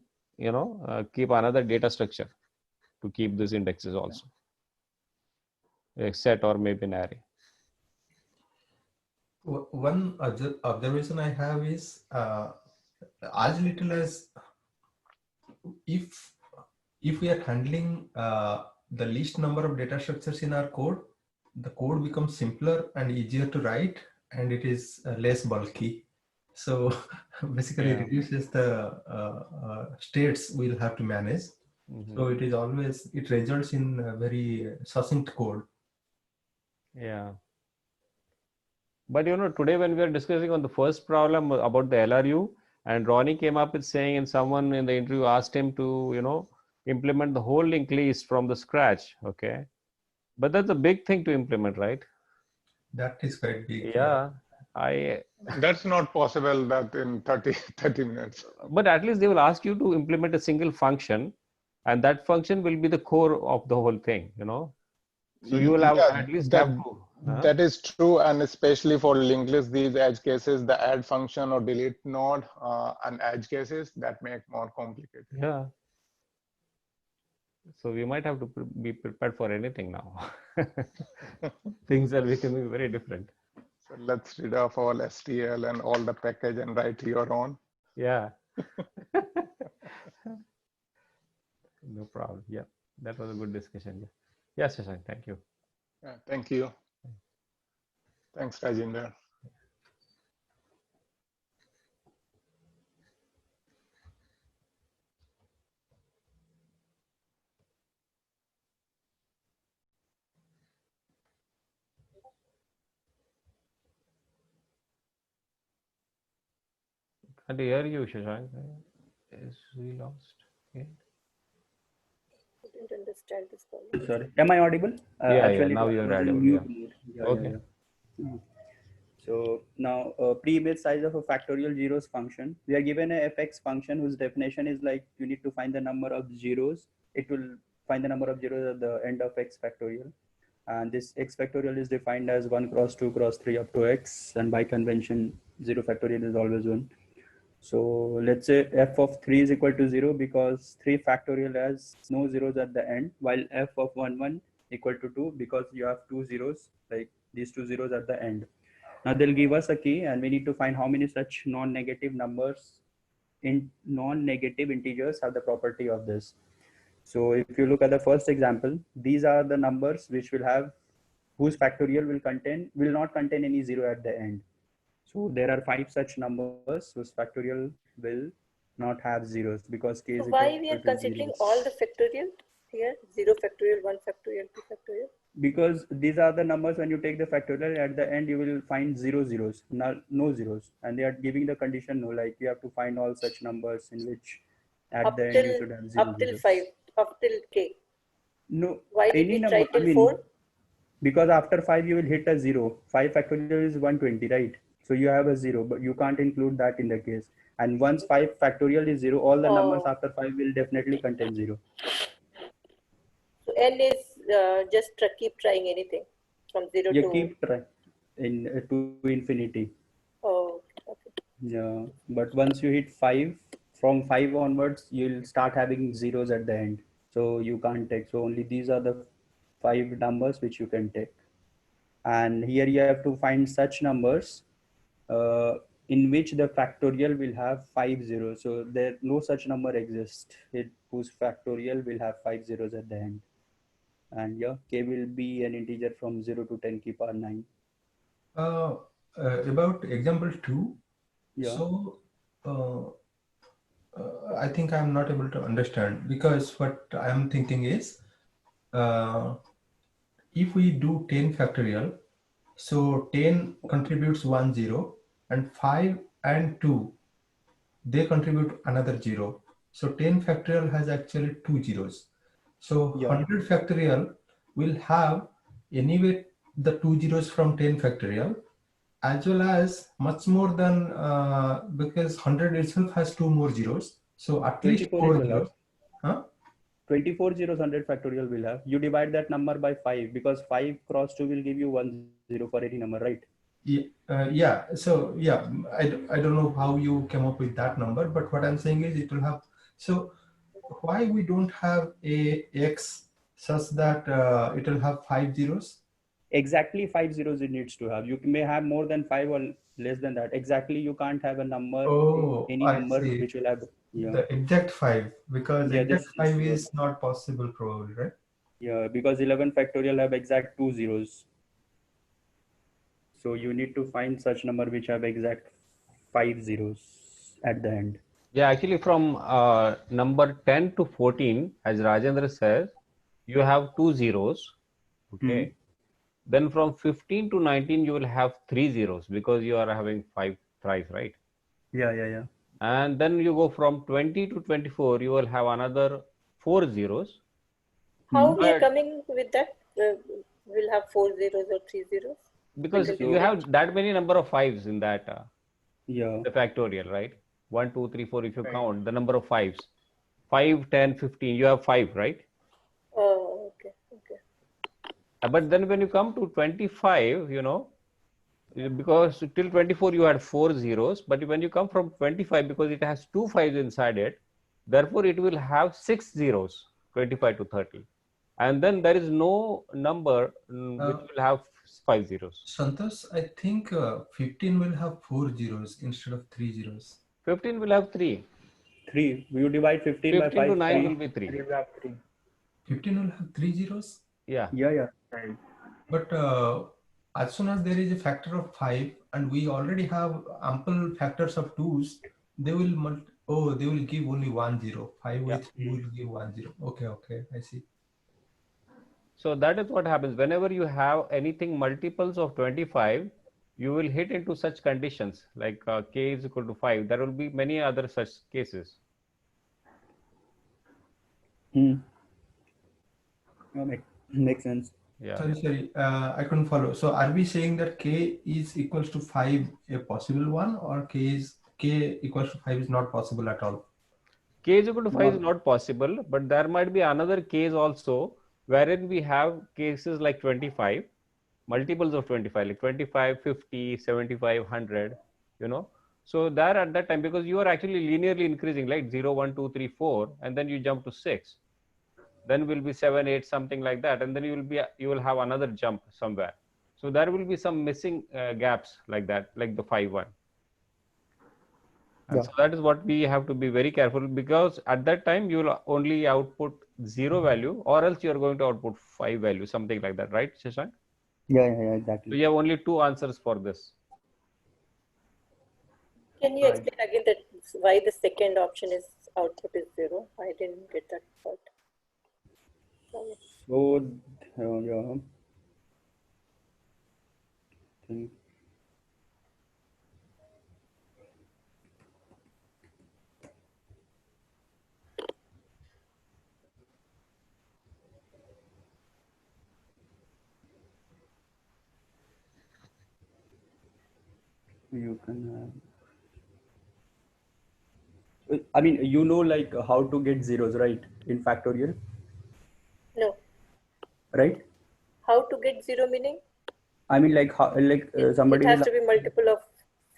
keep another data structure to keep these indexes also, a set or maybe an array. One observation I have is as little as if we are handling the least number of data structures in our code, the code becomes simpler and easier to write, and it is less bulky. So basically, it reduces the states we'll have to manage. So it is always, it results in a very succinct code. Yeah. But today when we are discussing on the first problem about the LRU, and Ronnie came up with saying, and someone in the interview asked him to, implement the whole linked list from the scratch. Okay. But that's a big thing to implement, right? That is quite big. Yeah. That's not possible that in 30 minutes. But at least they will ask you to implement a single function, and that function will be the core of the whole thing, So you will have at least that, have to. That is true, and especially for linked list, these edge cases, the add function or delete node and edge cases that make more complicated. Yeah. So we might have to be prepared for anything now. Things are becoming very different. So let's rid of all STL and all the package and write your own. Yeah. No problem. Yeah, that was a good discussion. Yeah. Yes, Shashank, thank you. Yeah, thank you. Thanks, Rajinder. Can't hear you, Shashank. Is we lost? Yeah. I didn't understand this problem. Sorry, am I audible? Yeah, now you're audible. Yeah. Okay. Yeah. So now pre-image size of a factorial zeros function. We are given a fx function whose definition is like you need to find the number of zeros. It will find the number of zeros at the end of x factorial. And this x factorial is defined as 1 cross 2 cross 3 up to x. And by convention, 0 factorial is always 1. So let's say f of 3 is equal to 0 because 3 factorial has no zeros at the end, while f of 1 equal to 2 because you have 2 zeros, like these 2 zeros at the end. Now they'll give us a key and we need to find how many such non-negative numbers in non-negative integers have the property of this. So if you look at the first example, these are the numbers which will have, whose factorial will not contain any zero at the end. So there are 5 such numbers whose factorial will not have zeros because k is so why we are considering zeros. All the factorial here, 0 factorial, 1 factorial, 2 factorial? Because these are the numbers when you take the factorial at the end you will find 0 zeros, no zeros, and they are giving the condition no, like you have to find all such numbers in which at up the till, end you should have 0 up till zeros. 5, up till k. No, why did any we number, try till 4? Because after 5 you will hit a 0. 5 factorial is 120, right? So you have a 0, but you can't include that in the case. And once 5 factorial is 0, all the numbers after 5 will definitely contain 0. So n is just keep trying anything from 0 to... You keep trying to infinity. Oh, okay. Yeah, but once you hit 5, from 5 onwards, you'll start having zeros at the end. So you can't take. So only these are the 5 numbers which you can take. And here you have to find such numbers in which the factorial will have 5 zeros. So there no such number exists whose factorial will have 5 zeros at the end. And yeah, k will be an integer from 0 to 10 to the power 9. About example 2, yeah. So I think I'm not able to understand, because what I'm thinking is if we do 10 factorial, so 10 contributes 1 0 and 5 and 2 they contribute another 0. So 10 factorial has actually 2 zeros. So 100 factorial will have anyway the 2 zeros from 10 factorial, as well as much more than because 100 itself has 2 more zeros. So at least 4 zeros. Huh? 24 zeros 100 factorial will have. You divide that number by 5 because 5 cross 2 will give you 1 0 for any number, right? Yeah. So yeah, I don't know how you came up with that number, but what I'm saying is it will have. So why we don't have a x such that it will have 5 zeros? Exactly 5 zeros it needs to have. You may have more than 5 or less than that. Exactly, you can't have a number, Oh, any I number see. which will have, yeah. The exact 5, because Yeah, exact this 5 yeah. is not possible probably, right? Yeah, because 11 factorial have exact 2 zeros. So you need to find such number which have exact 5 zeros at the end. Yeah, actually from number 10 to 14, as Rajendra says, you have 2 zeros. Okay. Then from 15 to 19, you will have 3 zeros because you are having 5 thrice, right? Yeah. And then you go from 20 to 24, you will have another 4 zeros. How we are coming with that? We'll have 4 zeros or 3 zeros? Because you have that many number of 5s in that the factorial, right? 1, 2, 3, 4, if you Right. count the number of 5s. 5, 10, 15, you have 5, right? Oh, okay. But then when you come to 25, because till 24 you had 4 zeros, but when you come from 25, because it has 2 5s inside it, therefore it will have 6 zeros, 25 to 30. And then there is no number which will have 5 zeros. Santosh, I think 15 will have 4 zeros instead of 3 zeros. 15 will have 3. 3. You divide 15 by 5. to 9 will be 3. 15 will have 3 zeros? Yeah. Yeah. But as soon as there is a factor of 5 and we already have ample factors of 2s, they will they will give only 1 0. 5 with 2 will give 1 0. Okay, I see. So that is what happens. Whenever you have anything multiples of 25, you will hit into such conditions like k is equal to 5. There will be many other such cases. Makes sense. Yeah. Sorry, I couldn't follow. So are we saying that k is equals to 5 a possible one, or k equals to 5 is not possible at all? K is equal to 5 is not possible, but there might be another case also wherein we have cases like 25, multiples of 25, like 25, 50, 75, 100, So there at that time, because you are actually linearly increasing, like 0, 1, 2, 3, 4, and then you jump to 6. Then will be 7, 8, something like that, and then you will have another jump somewhere. So there will be some missing gaps like that, like the 5 one. And so that is what we have to be very careful, because at that time you will only output 0 value, or else you are going to output 5 value, something like that, right, Shashank? Yeah, exactly. So you have only 2 answers for this. Can you explain again that why the second option is output is 0? I didn't get that part. So, yeah. You can I mean, like how to get zeros, right, in factorial? No. Right? How to get 0 meaning? I mean, like how, somebody it has to be multiple of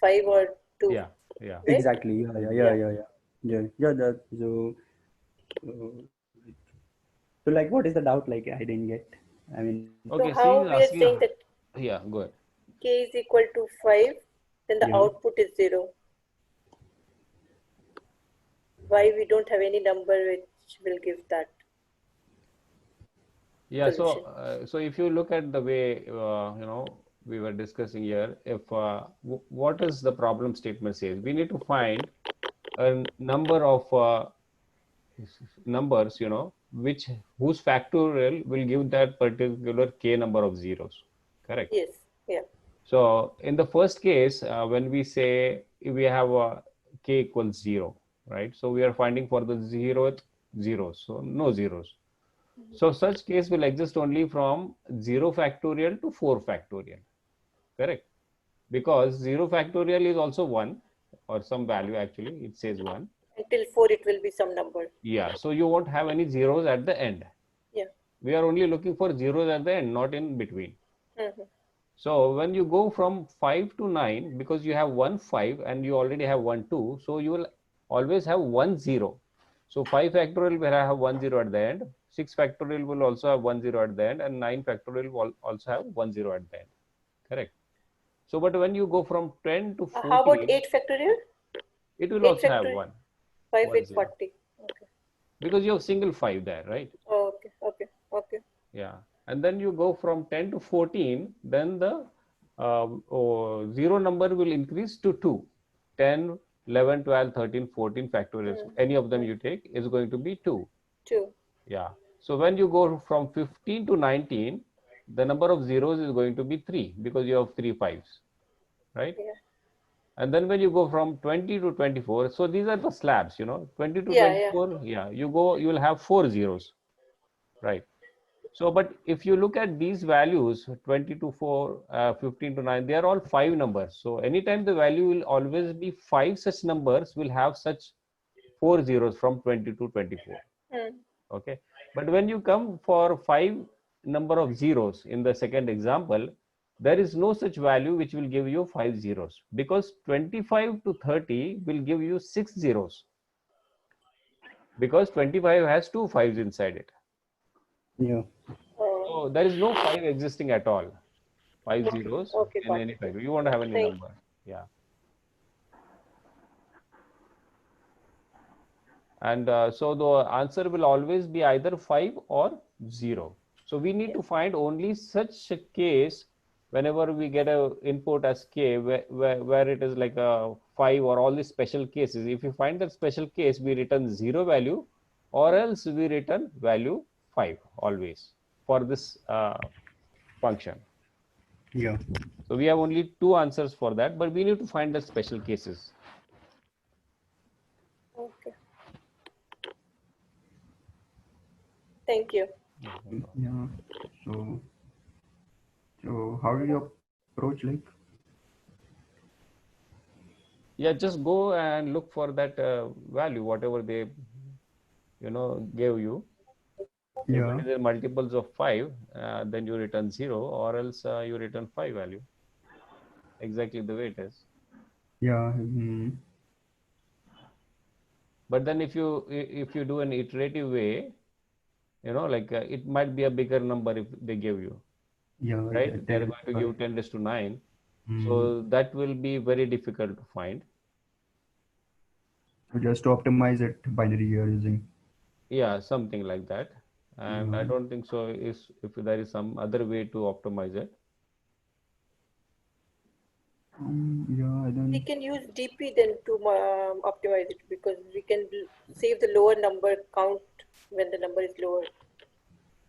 5 or 2. Yeah. Right? Exactly. Yeah. That so like, what is the doubt? Like, I didn't get. I mean, okay. So how we are saying that yeah, go ahead. k is equal to 5, then the output is 0. Why we don't have any number which will give that? Yeah. Solution. So if you look at the way we were discussing here, if what is the problem statement says, we need to find a number of numbers, whose factorial will give that particular k number of zeros. Correct? Yes. Yeah. So in the first case, when we say we have k equals 0, right? So we are finding for the 0th zeros, so no zeros. So such case will exist only from 0 factorial to 4 factorial, correct? Because 0 factorial is also 1 or some value, actually it says 1. Until 4 it will be some number. Yeah, so you won't have any zeros at the end. Yeah. We are only looking for zeros at the end, not in between. So when you go from 5 to 9, because you have 1 5 and you already have 1 2, so you will always have 1 0. So 5 factorial will have 1 0 at the end, 6 factorial will also have 1 0 at the end, and 9 factorial will also have 1 0 at the end. Correct. So, but when you go from 10 to 14, how about 8 factorial? It will 8 also have factorial? 1. 5, 1 8, 0. 40. Okay. Because you have single 5 there, right? Oh, okay, okay, okay. Yeah. And then you go from 10 to 14, then the 0 number will increase to 2. 10, 11, 12, 13, 14 factorials. Any of them you take is going to be 2. 2. Yeah. So when you go from 15 to 19, the number of zeros is going to be 3 because you have 3 5s, right? Yeah. And then when you go from 20 to 24, so these are the slabs, 20 to Yeah, 24, you will have 4 zeros, right? So, but if you look at these values, 20 to 4, 15 to 9, they are all 5 numbers. So anytime the value will always be 5 such numbers will have such 4 zeros from 20 to 24. Okay. But when you come for 5 number of zeros in the second example, there is no such value which will give you 5 zeros, because 25 to 30 will give you 6 zeros, because 25 has 2 5s inside it. Yeah. So there is no 5 existing at all. 5 zeros Okay, in got any it. factor. You won't have any Thank number. Yeah. And so the answer will always be either 5 or 0. So we need to find only such a case whenever we get a input as k where it is like a 5 or all these special cases. If you find that special case, we return 0 value, or else we return value 5 always for this function. Yeah. So we have only 2 answers for that, but we need to find the special cases. Okay. Thank you. Yeah. So how do you approach like? Yeah, just go and look for that value, whatever they, gave you. Yeah. If it is multiples of 5, then you return 0, or else you return 5 value. Exactly the way it is. Yeah. But then if you do an iterative way, like it might be a bigger number if they give you. Yeah. Right? Yeah, They're going to give 10 raised to 9. So that will be very difficult to find. So just to optimize it, binary you are using. Yeah, something like that. And I don't think so if there is some other way to optimize it. Yeah, I don't. We can use DP then to optimize it, because we can save the lower number count when the number is lower.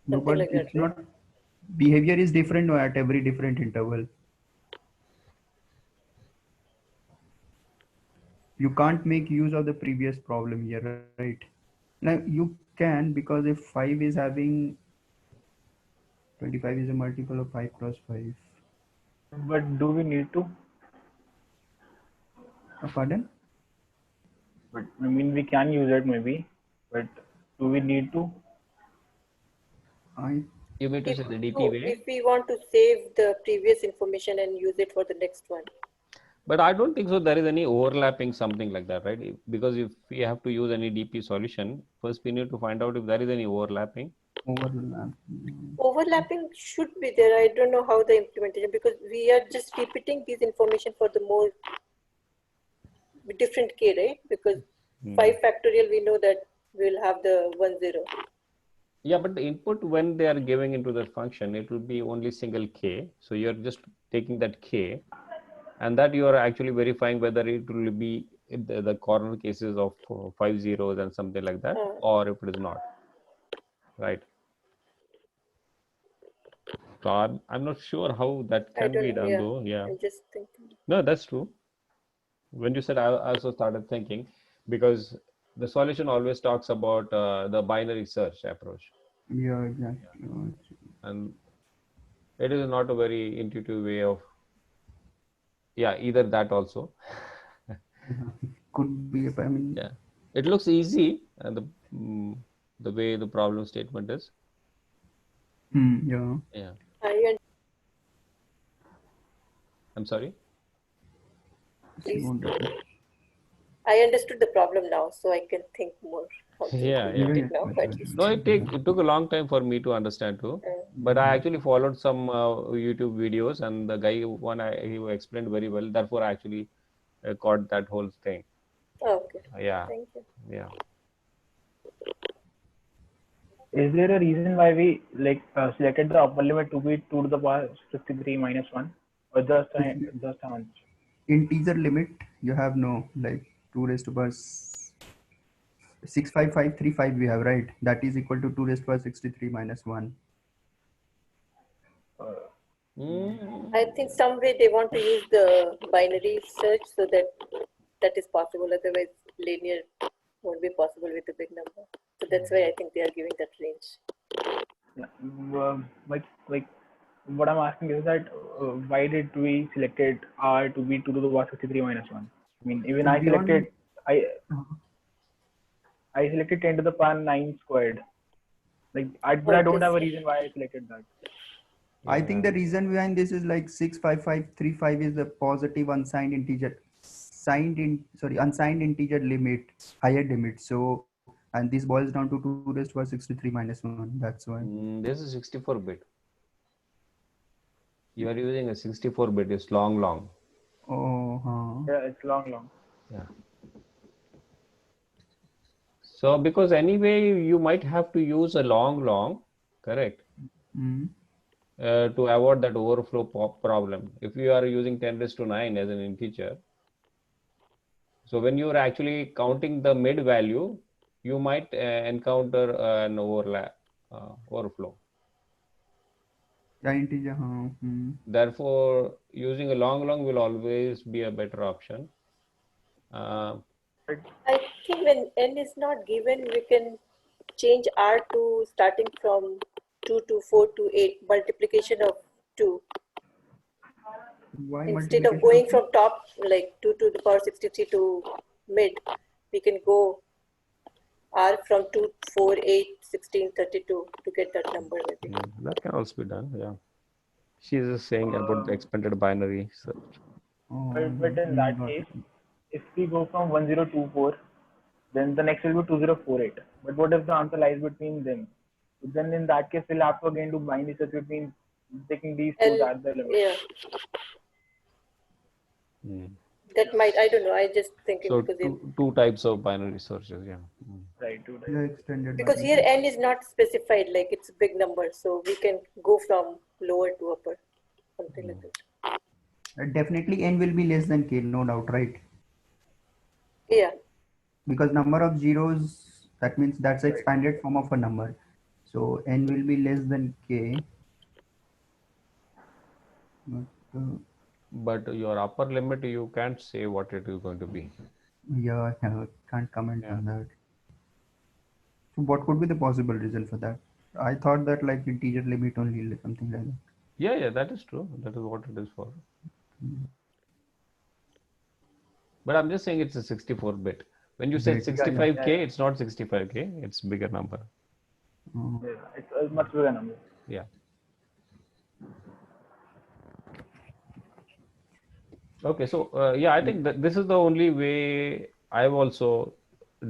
No, but like it's that, right? not. Behavior is different at every different interval. You can't make use of the previous problem here, right? Now you can, because if 5 is having 25 is a multiple of 5 cross 5. But do we need to? Pardon? But I mean, we can use it maybe, but do we need to? You mean to say the DP way? If we want to save the previous information and use it for the next one. But I don't think so there is any overlapping something like that, right? Because if we have to use any DP solution, first we need to find out if there is any overlapping. Overlapping should be there. I don't know how the implementation, because we are just repeating these information for the more different k, right? Because 5 factorial, we know that we'll have the 1 0. Yeah, but the input when they are giving into the function, it will be only single k. So you're just taking that k, and that you are actually verifying whether it will be the corner cases of 5 zeros and something like that, or if it is not, right? So I'm not sure how that can be done, though. Yeah. I'm just thinking. No, that's true. When you said, I also started thinking, because the solution always talks about the binary search approach. Yeah, exactly. And it is not a very intuitive way of, either that also. Could be, I mean. Yeah, it looks easy, and the way the problem statement is. Yeah. Yeah. I'm sorry. Please. I understood the problem now, so I can think more. How to Yeah, implement yeah. it now, at least. No, it took a long time for me to understand too. But I actually followed some YouTube videos, and the guy he explained very well. Therefore, I actually caught that whole thing. Okay. Yeah. Thank you. Yeah. Is there a reason why we selected the upper limit to be 2 to the power 63 minus 1, or just a hunch? Integer limit, you have no, like 2 raised to power 65535 we have, right? That is equal to 2 raised to power 63 minus 1. I think some way they want to use the binary search so that is possible. Otherwise, linear won't be possible with a big number. So that's why I think they are giving that range. Like what I'm asking is that why did we selected R to be 2 to the power 63 minus 1? I mean, even I selected I selected 10 to the power 9 squared. But I don't have a reason why I selected that. I think the reason behind this is like 65535 is the positive unsigned integer, unsigned integer limit, higher limit. So, and this boils down to 2 raised to power 63 minus 1. That's why. This is 64-bit. You are using a 64-bit. It's long. Oh. Yeah, it's long. Yeah. So because anyway, you might have to use a long, correct? To avoid that overflow problem. If you are using 10 raised to 9 as an integer, so when you are actually counting the mid value, you might encounter an overflow. Yeah, integer. Therefore, using a long will always be a better option. I think when n is not given, we can change R to starting from 2 to 4 to 8, multiplication of 2. Why Instead of going from top, like 2 to the power 63 to mid, we can go R from 2, 4, 8, 16, 32 to get that number. Maybe. That can also be done, yeah. She's just saying about the expanded binary search. But in that case, if we go from 1024, then the next will be 2048. But what if the answer lies between them? Then in that case, we'll have to again do binary search between taking these two at the limit. Yeah. That might, I don't know, I just thinking So because two types of binary searches, yeah. Right, two types. Yeah, extended. Because here n is not specified, like it's a big number, so we can go from lower to upper, something like that. Definitely n will be less than k, no doubt, right? Yeah. Because number of zeros, that means that's an expanded form of a number. So n will be less than k. But your upper limit, you can't say what it is going to be. Yeah, can't comment on that. So what could be the possible reason for that? I thought that like integer limit only, something like that. Yeah, that is true. That is what it is for. But I'm just saying it's a 64-bit. When you say 65K, it's not 65K. It's bigger number. Yeah, it's a much bigger number. Yeah. Okay, so yeah, I think that this is the only way I've also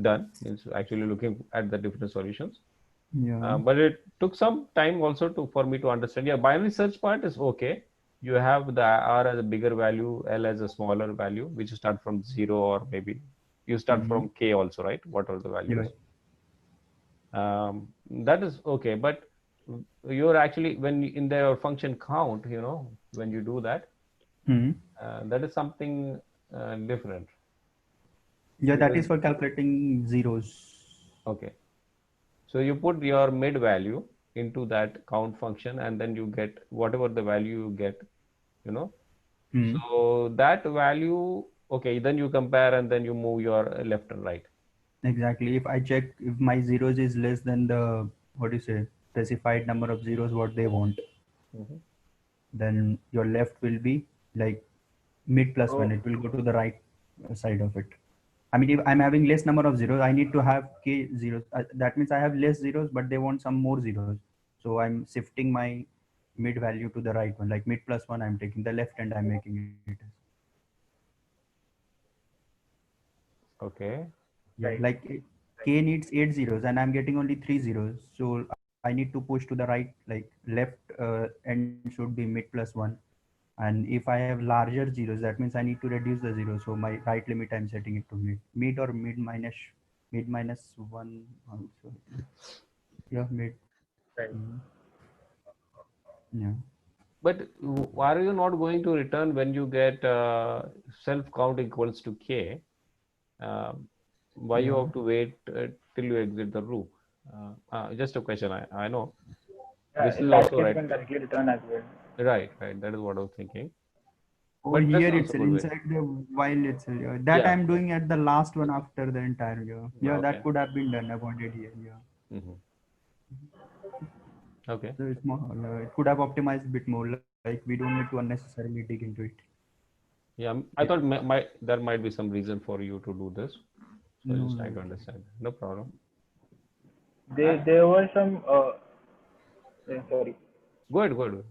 done. Is actually looking at the different solutions. Yeah. But it took some time also for me to understand. Yeah, binary search part is okay. You have the R as a bigger value, L as a smaller value, which you start from 0 or maybe you start from K also, right? What are the values? Yeah. That is okay, but you're actually, when in their function count, when you do that, that is something different. Yeah, that is for calculating zeros. Okay. So you put your mid value into that count function and then you get whatever the value you get, So that value, okay, then you compare and then you move your left and right. Exactly. If I check if my zeros is less than the, specified number of zeros what they want, then your left will be like mid plus 1. It will go to the right side of it. I mean, if I'm having less number of zeros, I need to have k zeros. That means I have less zeros, but they want some more zeros. So I'm shifting my mid value to the right one, like mid plus 1 I'm taking, the left hand I'm making it. Okay. Yeah, Right. like K needs 8 zeros and I'm getting only 3 zeros. So I need to push to the right, like left end should be mid plus 1. And if I have larger zeros, that means I need to reduce the zero. So my right limit, I'm setting it to mid. Mid or mid minus 1 also. Yeah, mid. Right. Yeah. But why are you not going to return when you get self count equals to K? Why you Yeah. have to wait till you exit the loop? Just a question. I know. Yeah, This in is that also case, you right. can directly return as well. Right. That is what I was thinking. Oh, But that's here also it's good way. inside the while it's that Yeah. I'm doing at the last one after the entire year. Yeah, Okay. that could have been done. I wanted here. Yeah. Okay. So it's more. It could have optimized a bit more. Like we don't need to unnecessarily dig into it. Yeah, I thought there might be some reason for you to do this. So No, just no. trying to understand. No problem. There were some. Sorry. Go ahead.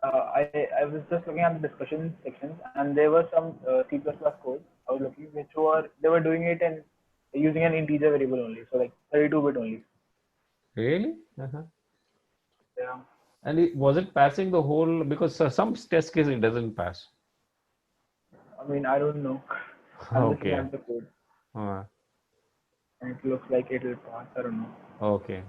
I was just looking at the discussion sections, and there were some C++ code I was looking, which were they were doing it and using an integer variable only, so like 32-bit only. Really? Yeah. And was it passing the whole? Because some test case it doesn't pass. I mean, I don't know. I'm just looking Okay. at the code, Uh, and it looks like it will pass. I don't know. okay.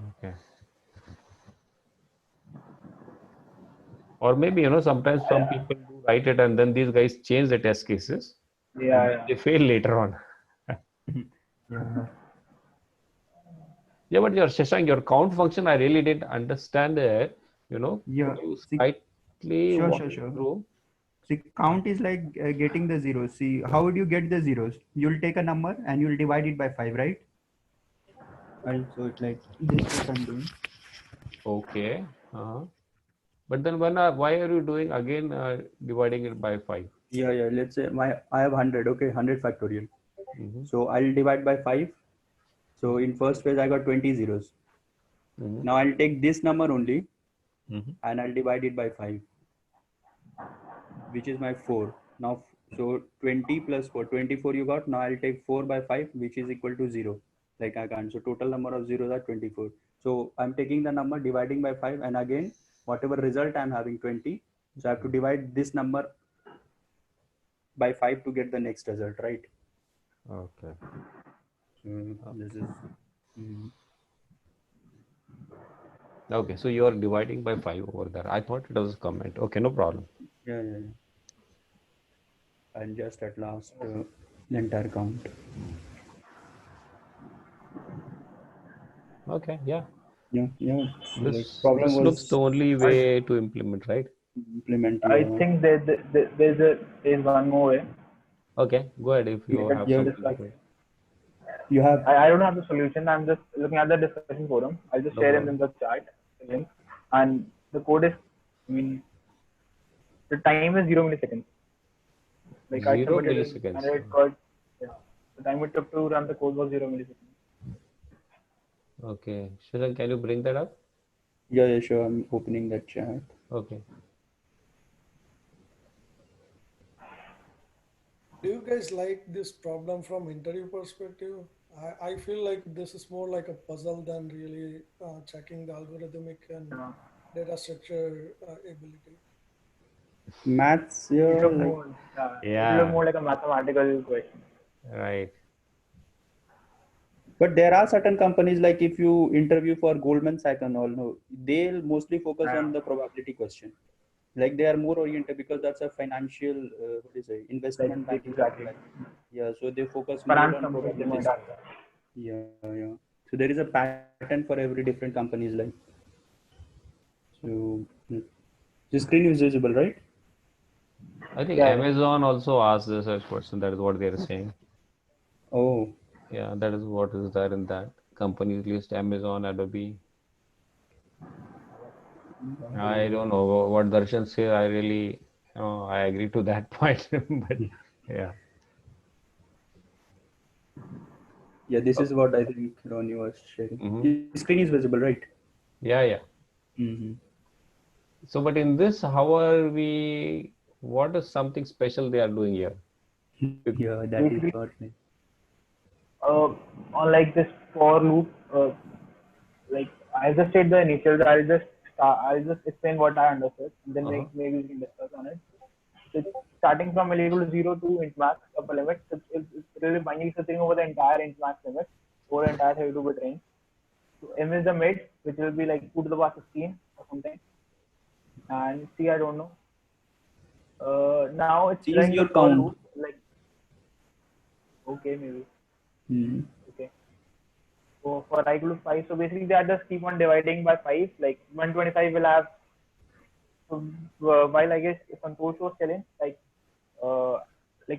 Or maybe sometimes some people do write it and then these guys change the test cases. Yeah, And then they fail later on. Yeah, but Shashank, your count function, I really didn't understand it. Yeah. Could you slightly walk me Sure. through? See, count is like getting the zeros. See, how would you get the zeros? You'll take a number and you'll divide it by 5, right? So it's like this what I'm doing. Okay. But then why are you doing again dividing it by 5? Yeah. Let's say I have 100. Okay, 100 factorial. So I'll divide by 5. So in first phase I got 20 zeros. Now I'll take this number only and I'll divide it by 5, which is my 4. Now so 20 plus 4, 24 you got. Now I'll take 4 by 5, which is equal to 0. Like I can't. So total number of zeros are 24. So I'm taking the number, dividing by 5, and again whatever result I'm having 20. So I have to divide this number by 5 to get the next result, right? Okay. This is. Okay, so you are dividing by 5 over there. I thought it was a comment. Okay, no problem. Yeah. And just at last, the entire count. Okay, yeah. Yeah. So This problem looks was the only way to implement, right? implement. I think there's one more way. Okay, go ahead if you have something to say. You have. I don't have the solution. I'm just looking at the discussion forum. I'll just No share it problem. in the chat link. And the code is, the time is 0 milliseconds. Like I 0 submitted it milliseconds. and it got, the time it took to run the code was 0 milliseconds. Okay, Shashank, can you bring that up? Yeah, sure. I'm opening that chat. Okay. Do you guys like this problem from interview perspective? I feel like this is more like a puzzle than really checking the algorithmic and data structure ability. Maths, It looked like, more, Yeah. It looked more like a mathematical question. Right. but there are certain companies, like if you interview for Goldman Sachs and all, no, they'll mostly focus on the probability question. Like they are more oriented because that's a financial, investment banking. Exactly. Yeah, so they focus more Finance on companies, they probabilities. might have that. Yeah. So there is a pattern for every different companies, like. So the screen is visible, right? I think Yeah. Amazon also asked the such question. That is what they are saying. Oh. Yeah, that is what is there in that companies list. Amazon, Adobe. I don't know what Darshan says. I really, I agree to that point. But yeah. Yeah, this is what I think Ronnie was sharing. The screen is visible, right? Yeah. Mm-hmm. So, but in this, how are we? What is something special they are doing here? Yeah, that is what. On like this for loop, like I just said the initials. I'll just explain what I understood, and then maybe we can discuss on it. So it's starting from L equal to 0 to int max upper limit. So it's really binary switching over the entire int max limit over the entire 32-bit range. So M is the mid, which will be like 2 to the power 16 or something. And C, I don't know. Now it's C is running your the for count. loop. Like, okay, maybe. Hmm. Okay. So for I equal to 5, so basically they are just keep on dividing by 5. Like 125 will have, so, while I guess Santosh was telling, like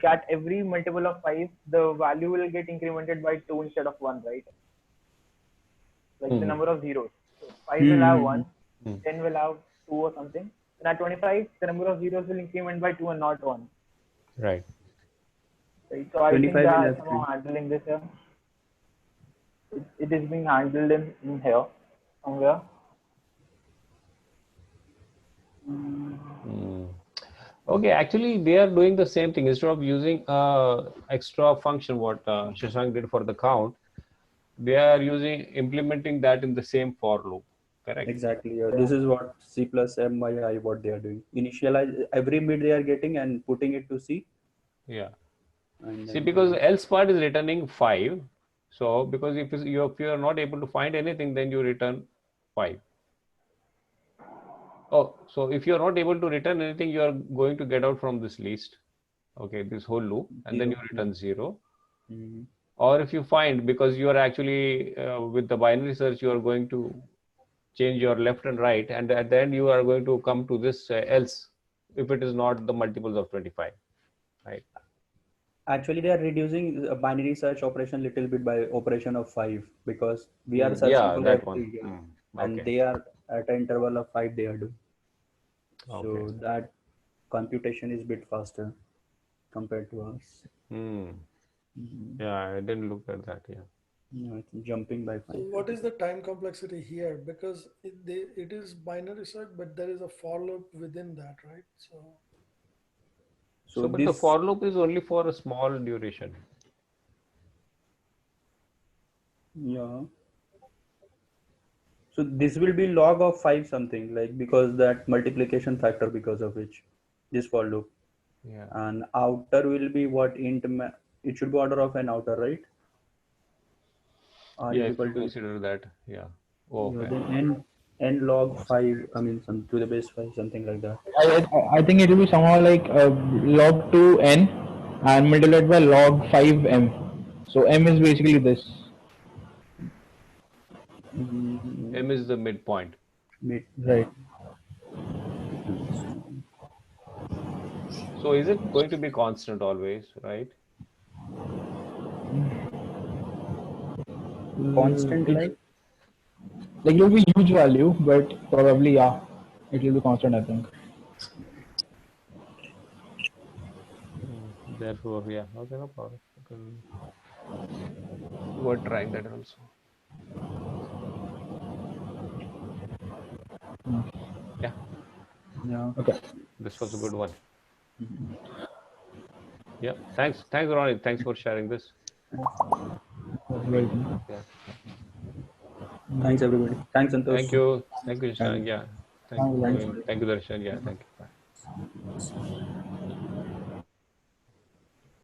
at every multiple of 5, the value will get incremented by 2 instead of 1, right? Like the number of zeros. So 5 will have 1, 10 will have 2 or something. And at 25, the number of zeros will increment by 2 and not 1. Right. Right. So I think 25 they will are have somehow 3. handling this here. It is being handled in here somewhere. Okay, actually they are doing the same thing. Instead of using extra function, what Shashank did for the count, they are implementing that in the same for loop. Correct. Exactly. This is what C plus MII what they are doing. Initialize every bit they are getting and putting it to C. Yeah. And See, because else part is returning 5. So because if you are not able to find anything, then you return 5. Oh, so if you are not able to return anything, you are going to get out from this list. Okay, this whole loop, and then you return 0. Or if you find, because you are actually with the binary search, you are going to change your left and right, and at the end you are going to come to this else if it is not the multiples of 25, right? Actually, they are reducing a binary search operation little bit by operation of 5 because we are searching Yeah, for that every one. and Okay. they are at an interval of 5 they are doing. Okay. So that computation is a bit faster compared to us. Yeah, I didn't look at that. Yeah. No, it's jumping by 5. So what is the time complexity here? Because it is binary search, but there is a for loop within that, right? So but the for loop is only for a small duration. Yeah. So this will be log of 5 something, like because that multiplication factor because of which this for loop. Yeah. And outer will be what it should be order of an outer, right? R Yeah, is if equal you to consider that, yeah. then n log 5, I mean some to the base 5, something like that. I think it will be somehow like log 2n and multiplied by log 5m. So m is basically this. M is the midpoint. Right. So is it going to be constant always, right? Constant like it will be huge value, but probably yeah, it will be constant, I think. Therefore, yeah, okay, no problem. We're trying that also. Yeah. Yeah. Okay. This was a good one. Yeah. Thanks, Ronnie. Thanks for sharing this. Welcome. Yeah. Thanks everybody. Thanks Santosh. Thank you, Shashank. Yeah. Thank you, Thanks. Darshan. Yeah. Thank you. Bye.